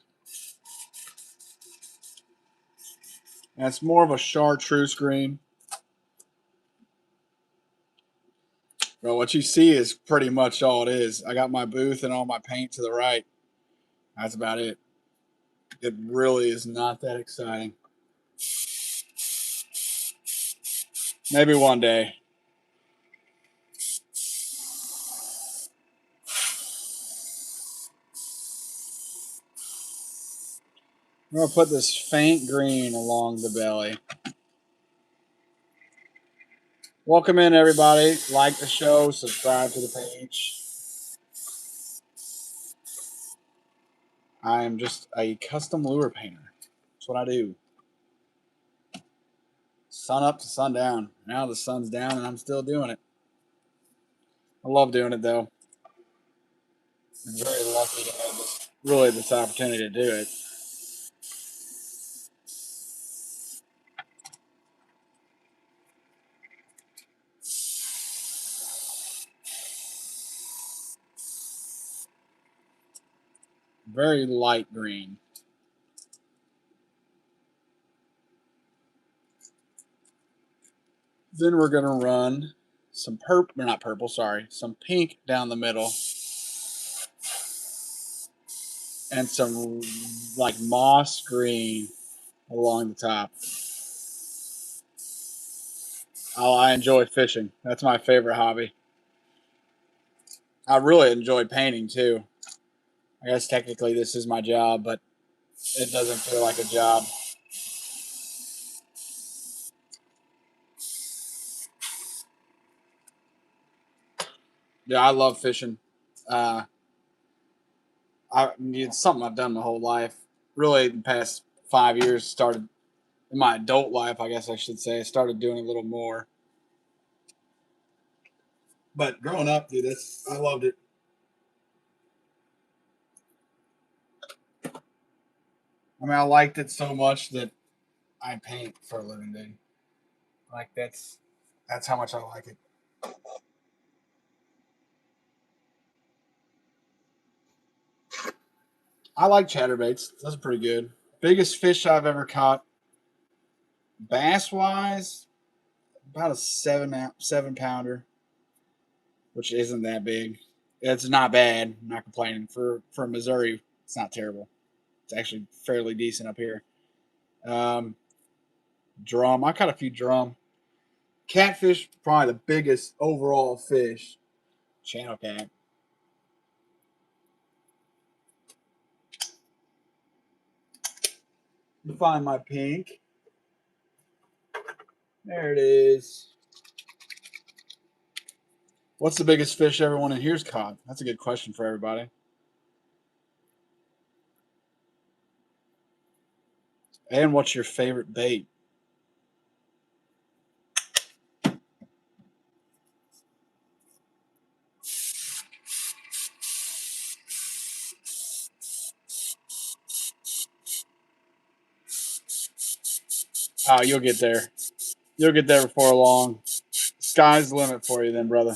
And it's more of a chartreuse green. Well, what you see is pretty much all it is. I got my booth and all my paint to the right. That's about it. It really is not that exciting. Maybe one day. I'm going to put this faint green along the belly. Welcome in, everybody. Like the show, subscribe to the page. I am just a custom lure painter. That's what I do. Sun up to sundown. Now the sun's down and I'm still doing it. I love doing it, though. I'm very lucky to have this opportunity to do it. Very light green. Then we're going to run some some pink down the middle. And some like moss green along the top. Oh, I enjoy fishing. That's my favorite hobby. I really enjoy painting too. I guess technically this is my job, but it doesn't feel like a job. Yeah, I love fishing. Uh, it's something I've done my whole life. Really, the past 5 years started in my adult life, I guess I should say. I started doing a little more. But growing up, dude, I loved it. I mean, I liked it so much that I paint for a living, dude. Like that's how much I like it. I like chatterbaits. Those are pretty good. Biggest fish I've ever caught, bass wise, about a 7 pounder, which isn't that big. It's not bad. I'm not complaining. For Missouri, it's not terrible. It's actually fairly decent up here. Um, Drum. I caught a few drum. Catfish, probably the biggest overall fish. Channel cat. Find my pink. There it is. What's the biggest fish everyone in here's caught? That's a good question for everybody. And what's your favorite bait? Oh, you'll get there. You'll get there before long. Sky's the limit for you, then, brother.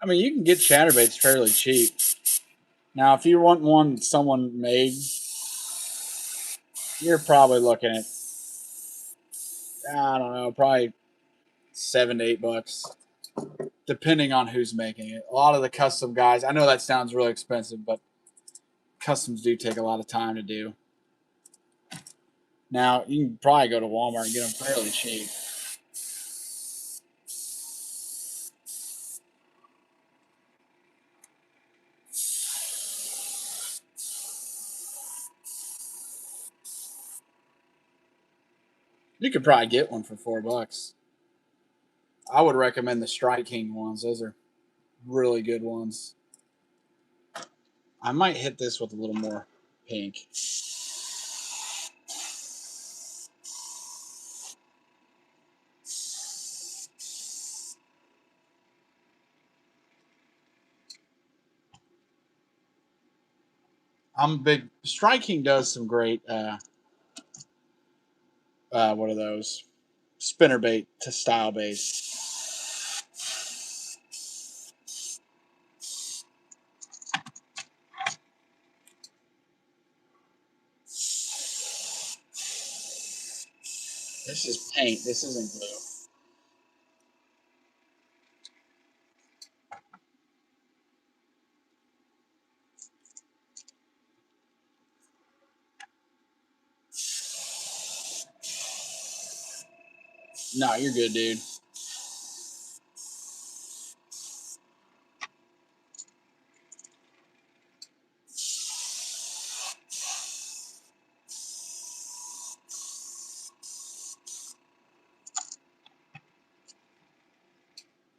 I mean, you can get chatterbaits fairly cheap. Now, if you want one someone made, you're probably looking at, I don't know, probably $7 to $8, depending on who's making it. A lot of the custom guys, I know that sounds really expensive, but customs do take a lot of time to do. Now, you can probably go to Walmart and get them fairly cheap. You could probably get one for $4. I would recommend the Strike King ones. Those are really good ones. I might hit this with a little more pink. I'm big. Strike King does some great. What are those? Spinnerbait to style baits. This is paint. This isn't glue. No, you're good, dude.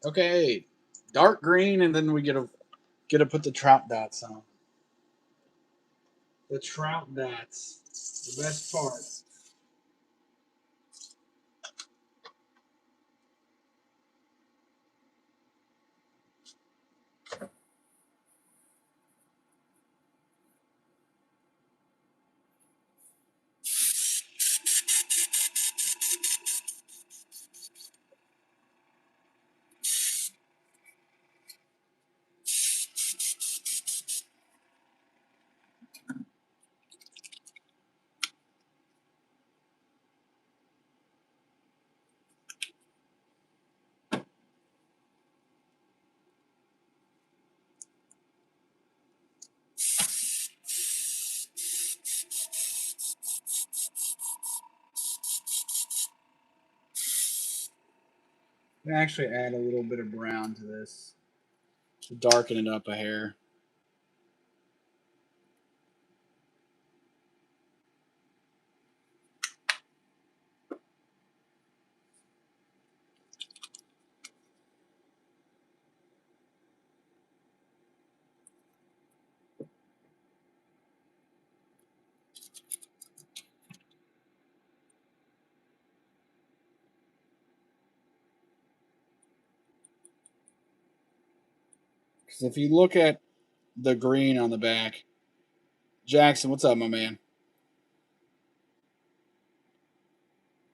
Okay, dark green, and then we get to put the trout dots on. The trout dots, the best part. I'm gonna actually add a little bit of brown to this to darken it up a hair. Because if you look at the green on the back, Jackson, what's up, my man?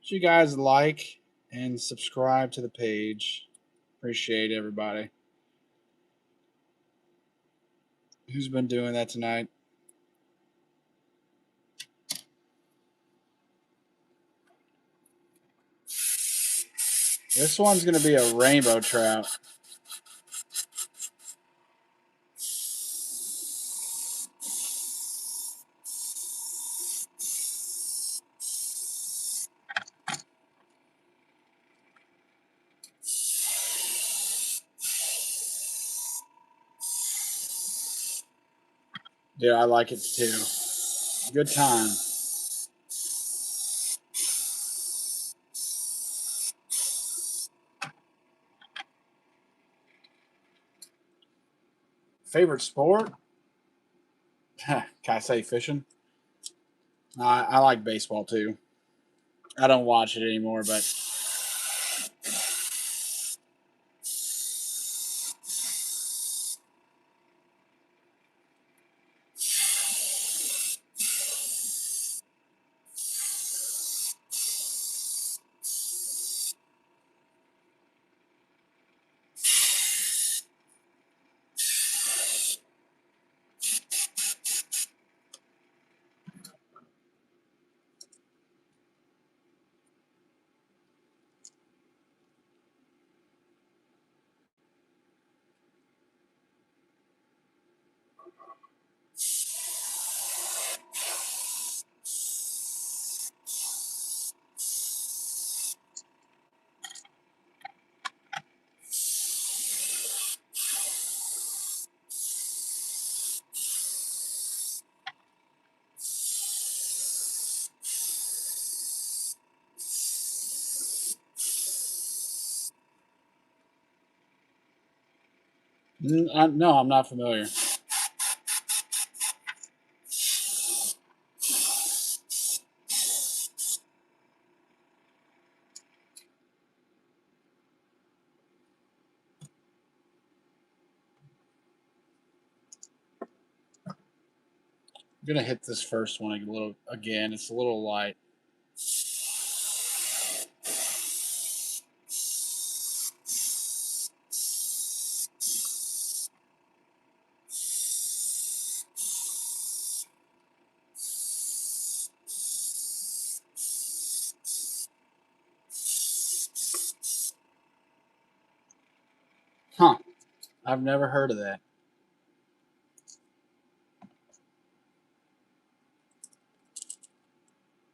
Should you guys like and subscribe to the page? Appreciate everybody who's been doing that tonight. This one's going to be a rainbow trout. Yeah, I like it too. Good time. Favorite sport? Can I say fishing? I like baseball too. I don't watch it anymore, but No, I'm not familiar. I'm gonna hit this first one a little again. It's a little light. Huh. I've never heard of that.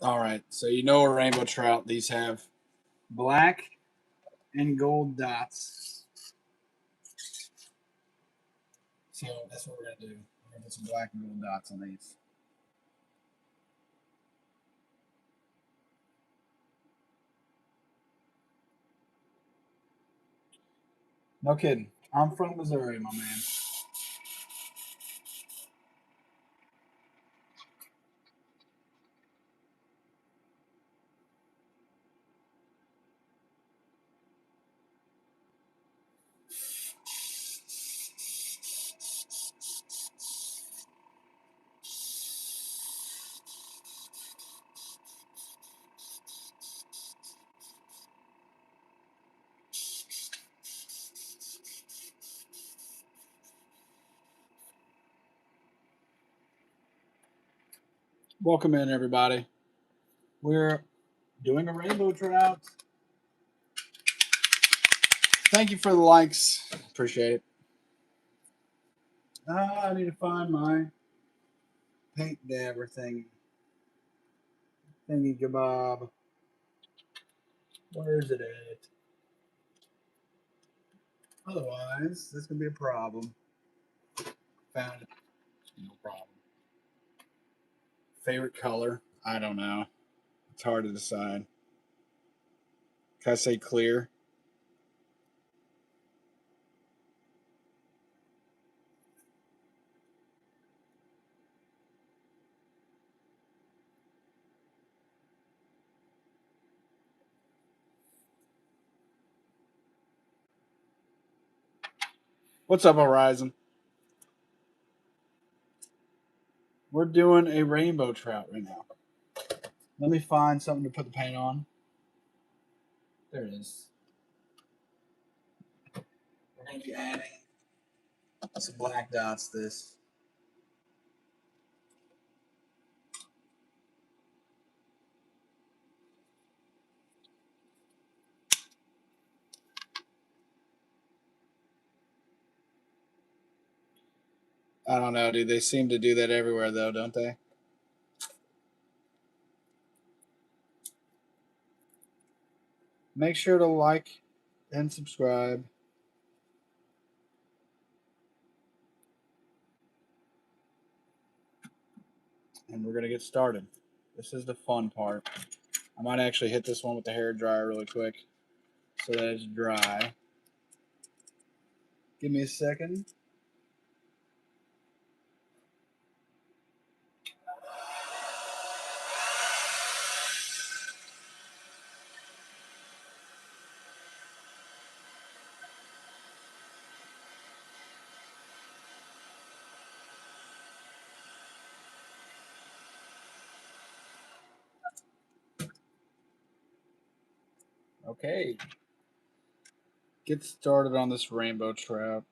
All right. So you know a rainbow trout. These have black and gold dots. So that's what we're gonna do. We're gonna put some black and gold dots on these. No kidding. I'm from Missouri, my man. Welcome in, everybody. We're doing a rainbow trout. Thank you for the likes. Appreciate it. I need to find my paint dabber thing. Thingy kebab. Where is it at? Otherwise, this could be a problem. Found it. No problem. Favorite color? I don't know. It's hard to decide. Can I say clear? What's up, Horizon? We're doing a rainbow trout right now. Let me find something to put the paint on. There it is. We're going to be adding some black dots to this. I don't know, dude. They seem to do that everywhere, though, don't they? Make sure to like and subscribe. And we're going to get started. This is the fun part. I might actually hit this one with the hair dryer really quick so that it's dry. Give me a second. Okay. Get started on this rainbow trout.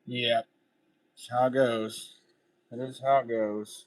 Yeah, that's how it goes. That is how it goes.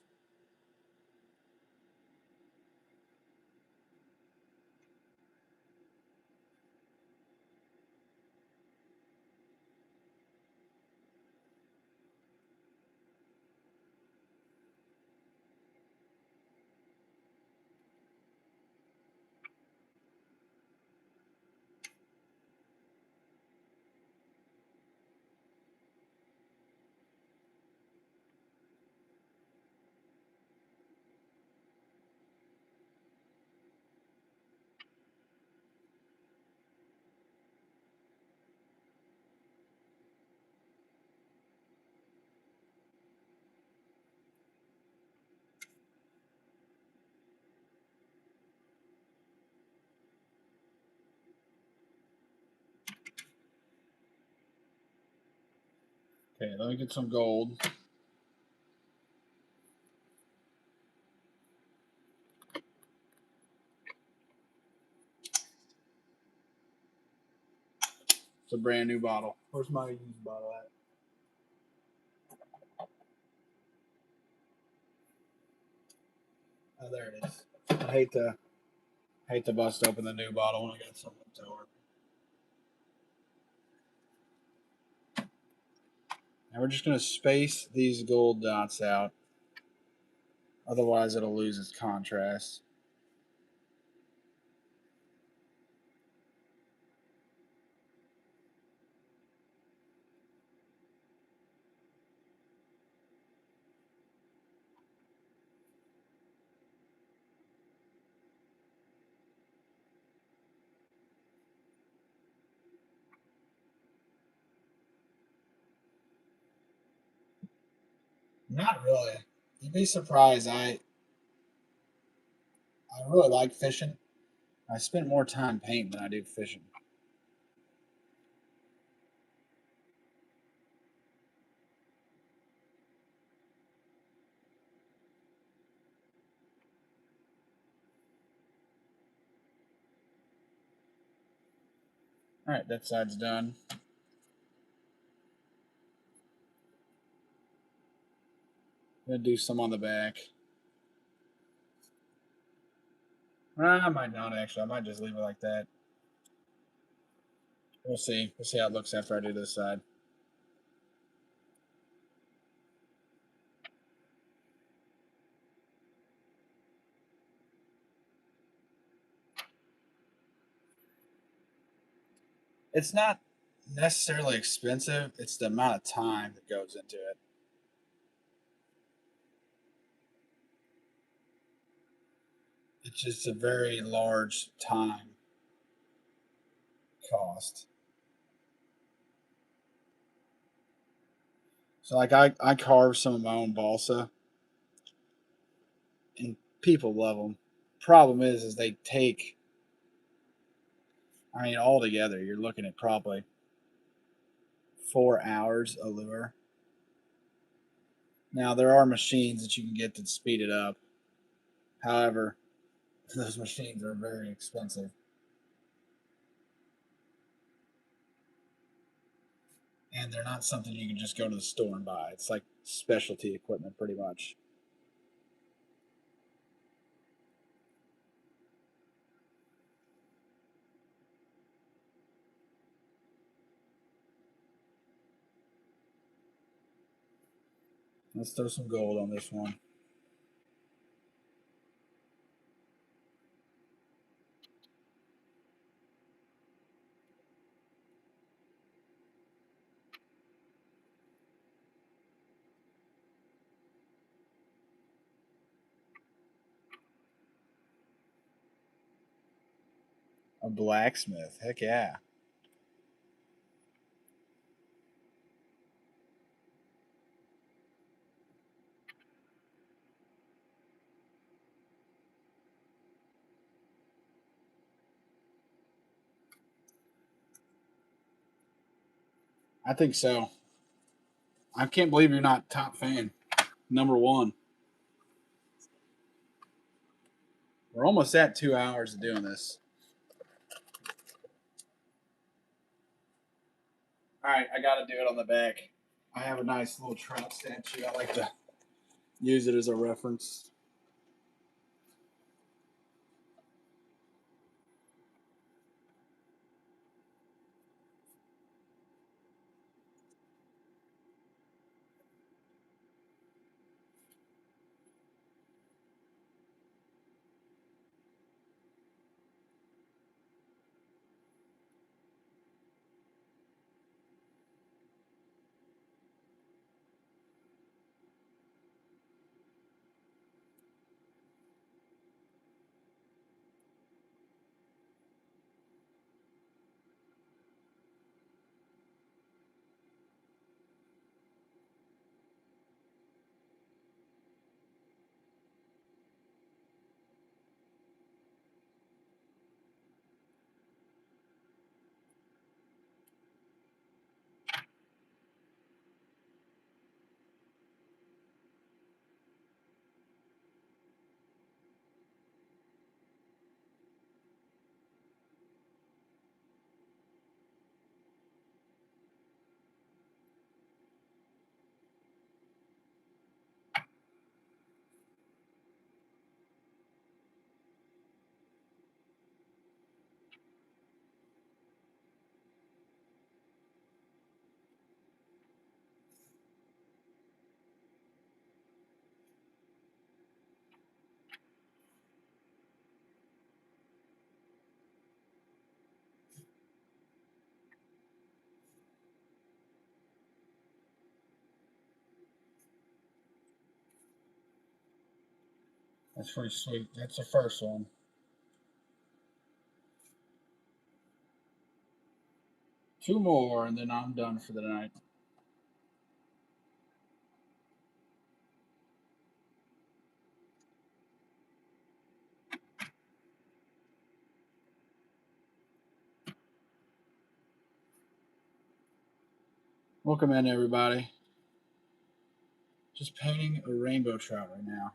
Okay, let me get some gold. It's a brand new bottle. Where's my used bottle at? Oh, there it is. I hate to bust open the new bottle when I got something to work. And we're just gonna space these gold dots out. Otherwise, it'll lose its contrast. Not really. You'd be surprised. I really like fishing. I spend more time painting than I do fishing. All right, that side's done. I'm gonna do some on the back. I might not actually. I might just leave it like that. We'll see. We'll see how it looks after I do this side. It's not necessarily expensive. It's the amount of time that goes into it. It's just a very large time cost. So like I carve some of my own balsa, and people love them. Problem is they take. I mean, altogether, you're looking at probably 4 hours a lure. Now there are machines that you can get that speed it up. However, those machines are very expensive, and they're not something you can just go to the store and buy. It's like specialty equipment, pretty much. Let's throw some gold on this one. A blacksmith. Heck yeah. I think so. I can't believe you're not top fan. Number one. We're almost at 2 hours of doing this. All right, I got to do it on the back. I have a nice little trout statue. I like to use it as a reference. That's pretty sweet. That's the first one. Two more, and then I'm done for the night. Welcome in, everybody. Just painting a rainbow trout right now.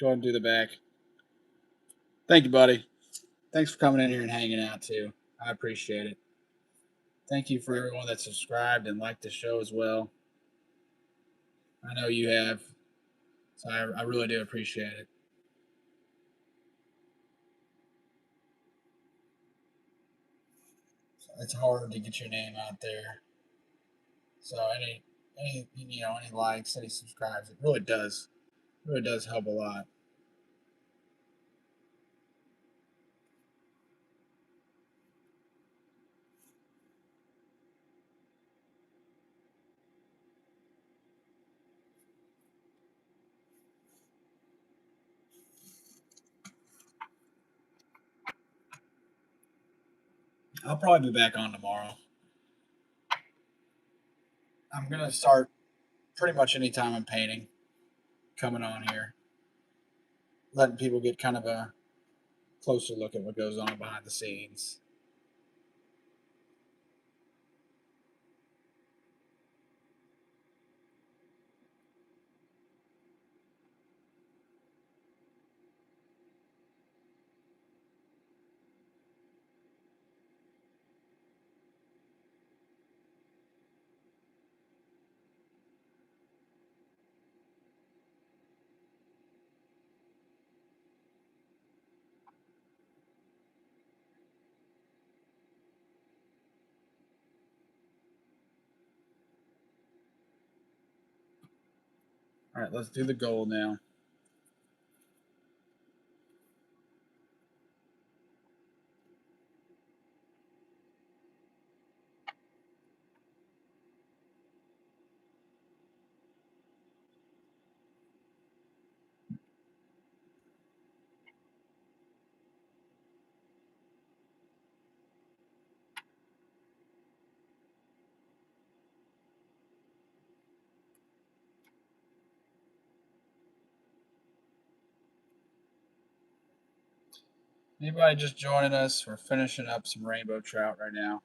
Go ahead and do the back. Thank you, buddy. Thanks for coming in here and hanging out, too. I appreciate it. Thank you for everyone that subscribed and liked the show as well. I know you have, so I really do appreciate it. It's hard to get your name out there. So any likes, any subscribes, it really does help a lot. I'll probably be back on tomorrow. I'm gonna start pretty much any time I'm painting, coming on here, letting people get kind of a closer look at what goes on behind the scenes. All right, let's do the gold now. Anybody just joining us? We're finishing up some rainbow trout right now.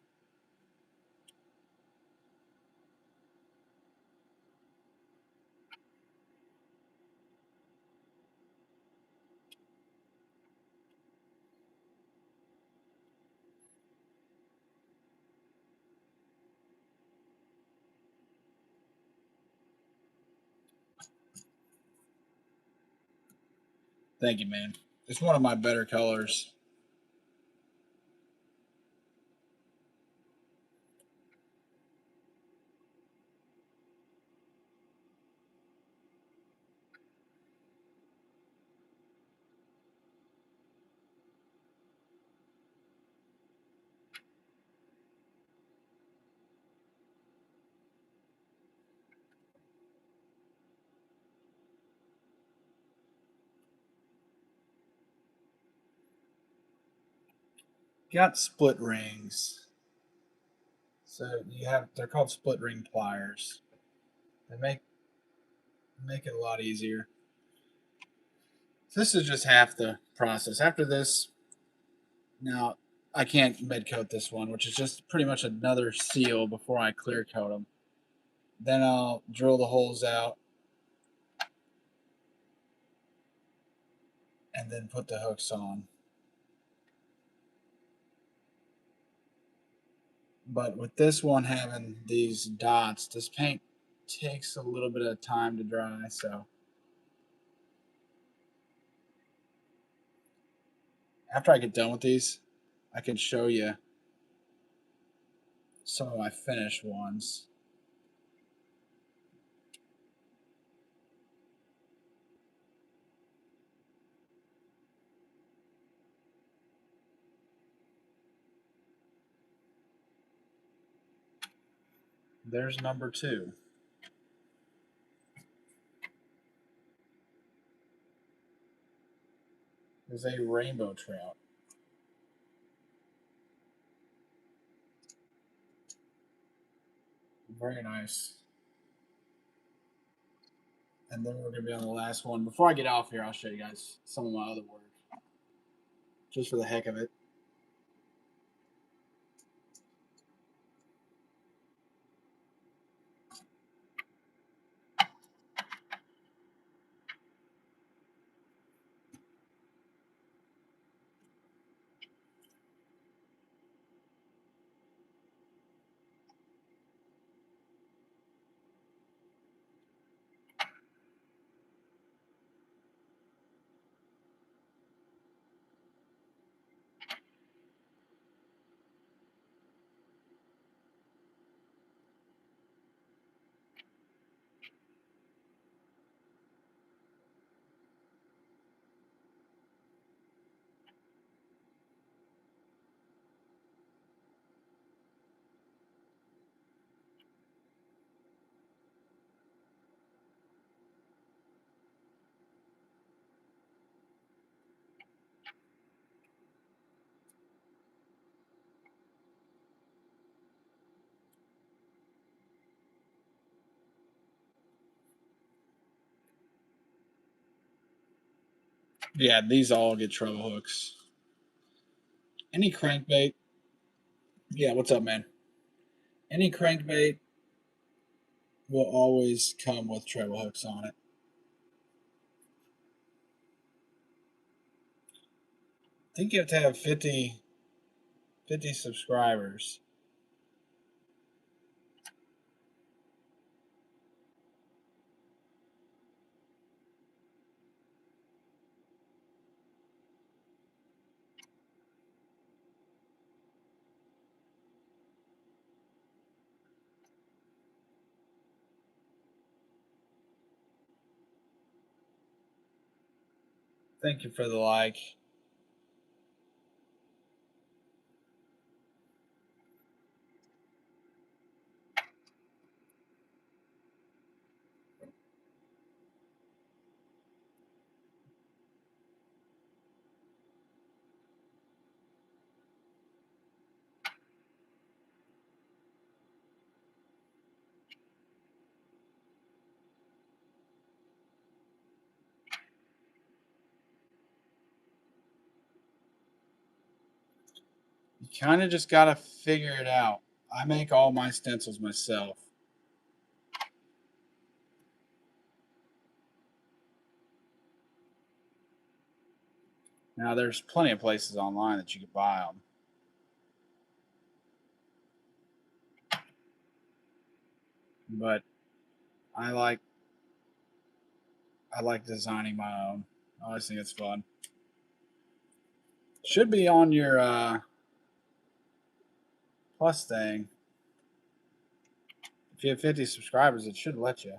Thank you, man. It's one of my better colors. Got split rings. So they're called split ring pliers. They make it a lot easier. So this is just half the process. After this, now I can't mid coat this one, which is just pretty much another seal before I clear coat them. Then I'll drill the holes out and then put the hooks on. But with this one having these dots, this paint takes a little bit of time to dry, so after I get done with these, I can show you some of my finished ones. There's number 2. There's a rainbow trout. Very nice. And then we're going to be on the last one. Before I get off here, I'll show you guys some of my other work, just for the heck of it. Yeah, these all get treble hooks. Any crankbait. Yeah, what's up, man? Any crankbait will always come with treble hooks on it. I think you have to have 50 subscribers. Thank you for the like. You kind of just got to figure it out. I make all my stencils myself. Now, there's plenty of places online that you can buy them. But I like designing my own. I always think it's fun. Should be on your plus thing. If you have 50 subscribers, it should let you.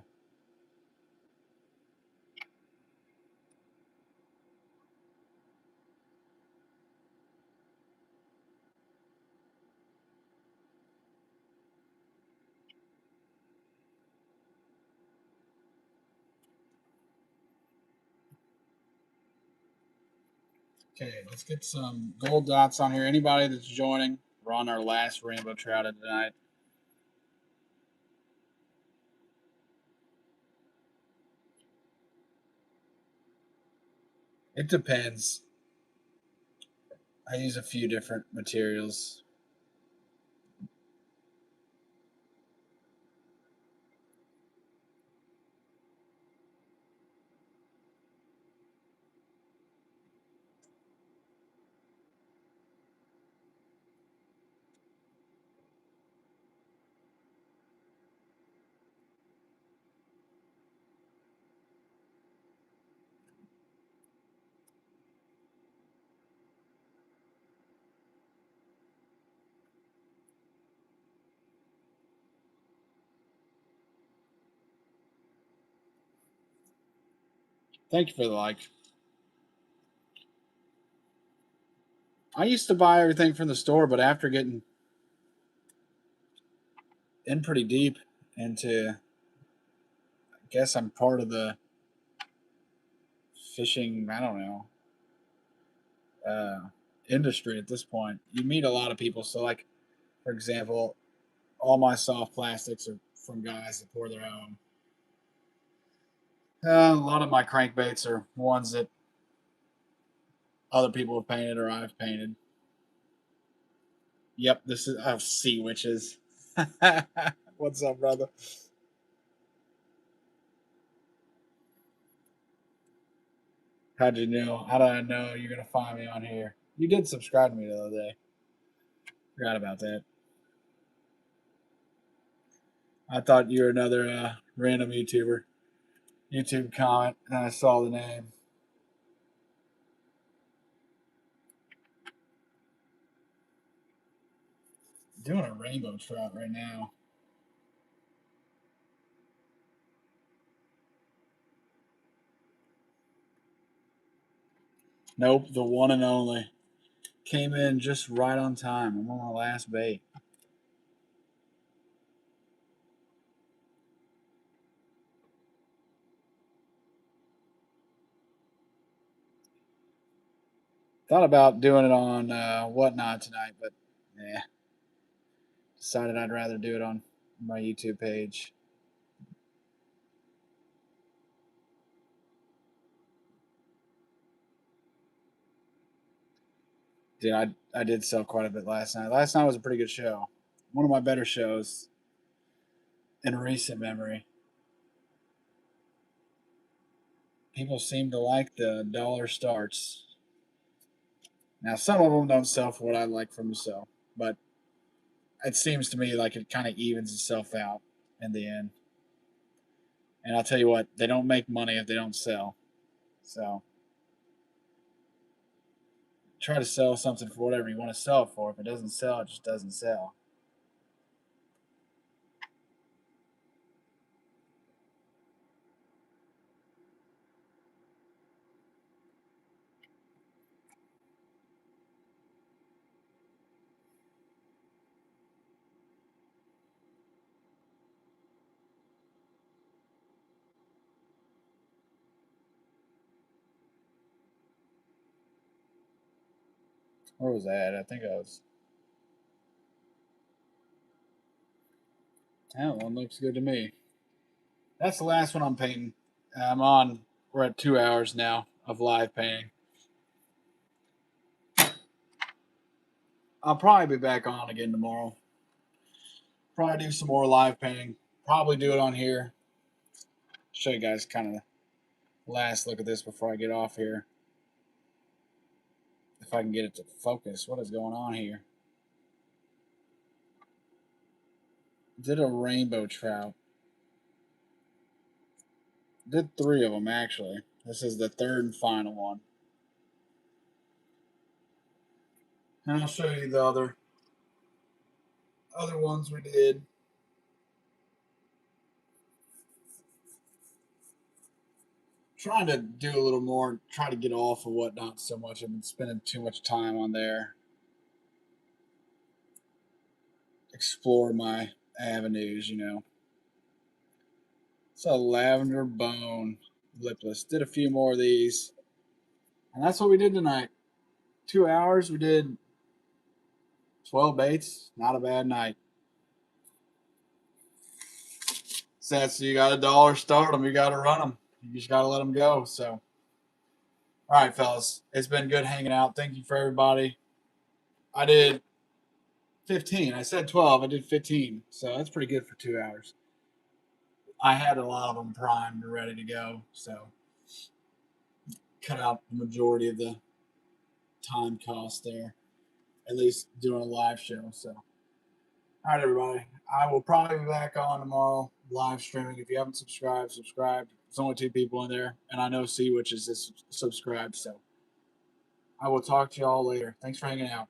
Okay, let's get some gold dots on here. Anybody that's joining, we're on our last rainbow trout of tonight. It depends. I use a few different materials. Thank you for the like. I used to buy everything from the store, but after getting in pretty deep into, I guess I'm part of the fishing, I don't know, uh, industry at this point. You meet a lot of people. So, like, for example, all my soft plastics are from guys that pour their own. A lot of my crankbaits are ones that other people have painted or I've painted. Yep, this is sea witches. What's up, brother? How'd you know? How did I know you're gonna find me on here? You did subscribe to me the other day. Forgot about that. I thought you were another random YouTuber. YouTube comment, and I saw the name. Doing a rainbow trout right now. Nope, the one and only. Came in just right on time. I'm on my last bait. Thought about doing it on Whatnot tonight, but yeah, decided I'd rather do it on my YouTube page. Dude, I did sell quite a bit last night. Last night was a pretty good show. One of my better shows in recent memory. People seem to like the dollar starts. Now, some of them don't sell for what I like from them to sell, but it seems to me like it kind of evens itself out in the end. And I'll tell you what, they don't make money if they don't sell. So try to sell something for whatever you want to sell it for. If it doesn't sell, it just doesn't sell. Where was that? I think I was. That one looks good to me. That's the last one I'm painting. I'm on. We're at 2 hours now of live painting. I'll probably be back on again tomorrow. Probably do some more live painting. Probably do it on here. Show you guys kind of the last look at this before I get off here. If I can get it to focus. What is going on here? Did a rainbow trout. Did 3 of them actually. This is the third and final one. And I'll show you the other ones we did. Trying to do a little more, try to get off of Whatnot so much. I've been spending too much time on there. Explore my avenues, you know. It's a lavender bone lipless. Did a few more of these. And that's what we did tonight. 2 hours, we did 12 baits. Not a bad night. Says you got a dollar, start them. You got to run them. You just got to let them go. So, all right, fellas, it's been good hanging out. Thank you for everybody. I did 15. I said 12. I did 15. So that's pretty good for 2 hours. I had a lot of them primed and ready to go. So cut out the majority of the time cost there, at least doing a live show. So, all right, everybody. I will probably be back on tomorrow live streaming. If you haven't subscribed, subscribe. There's only 2 people in there, and I know Sea Witch is subscribed. So I will talk to y'all later. Thanks for hanging out.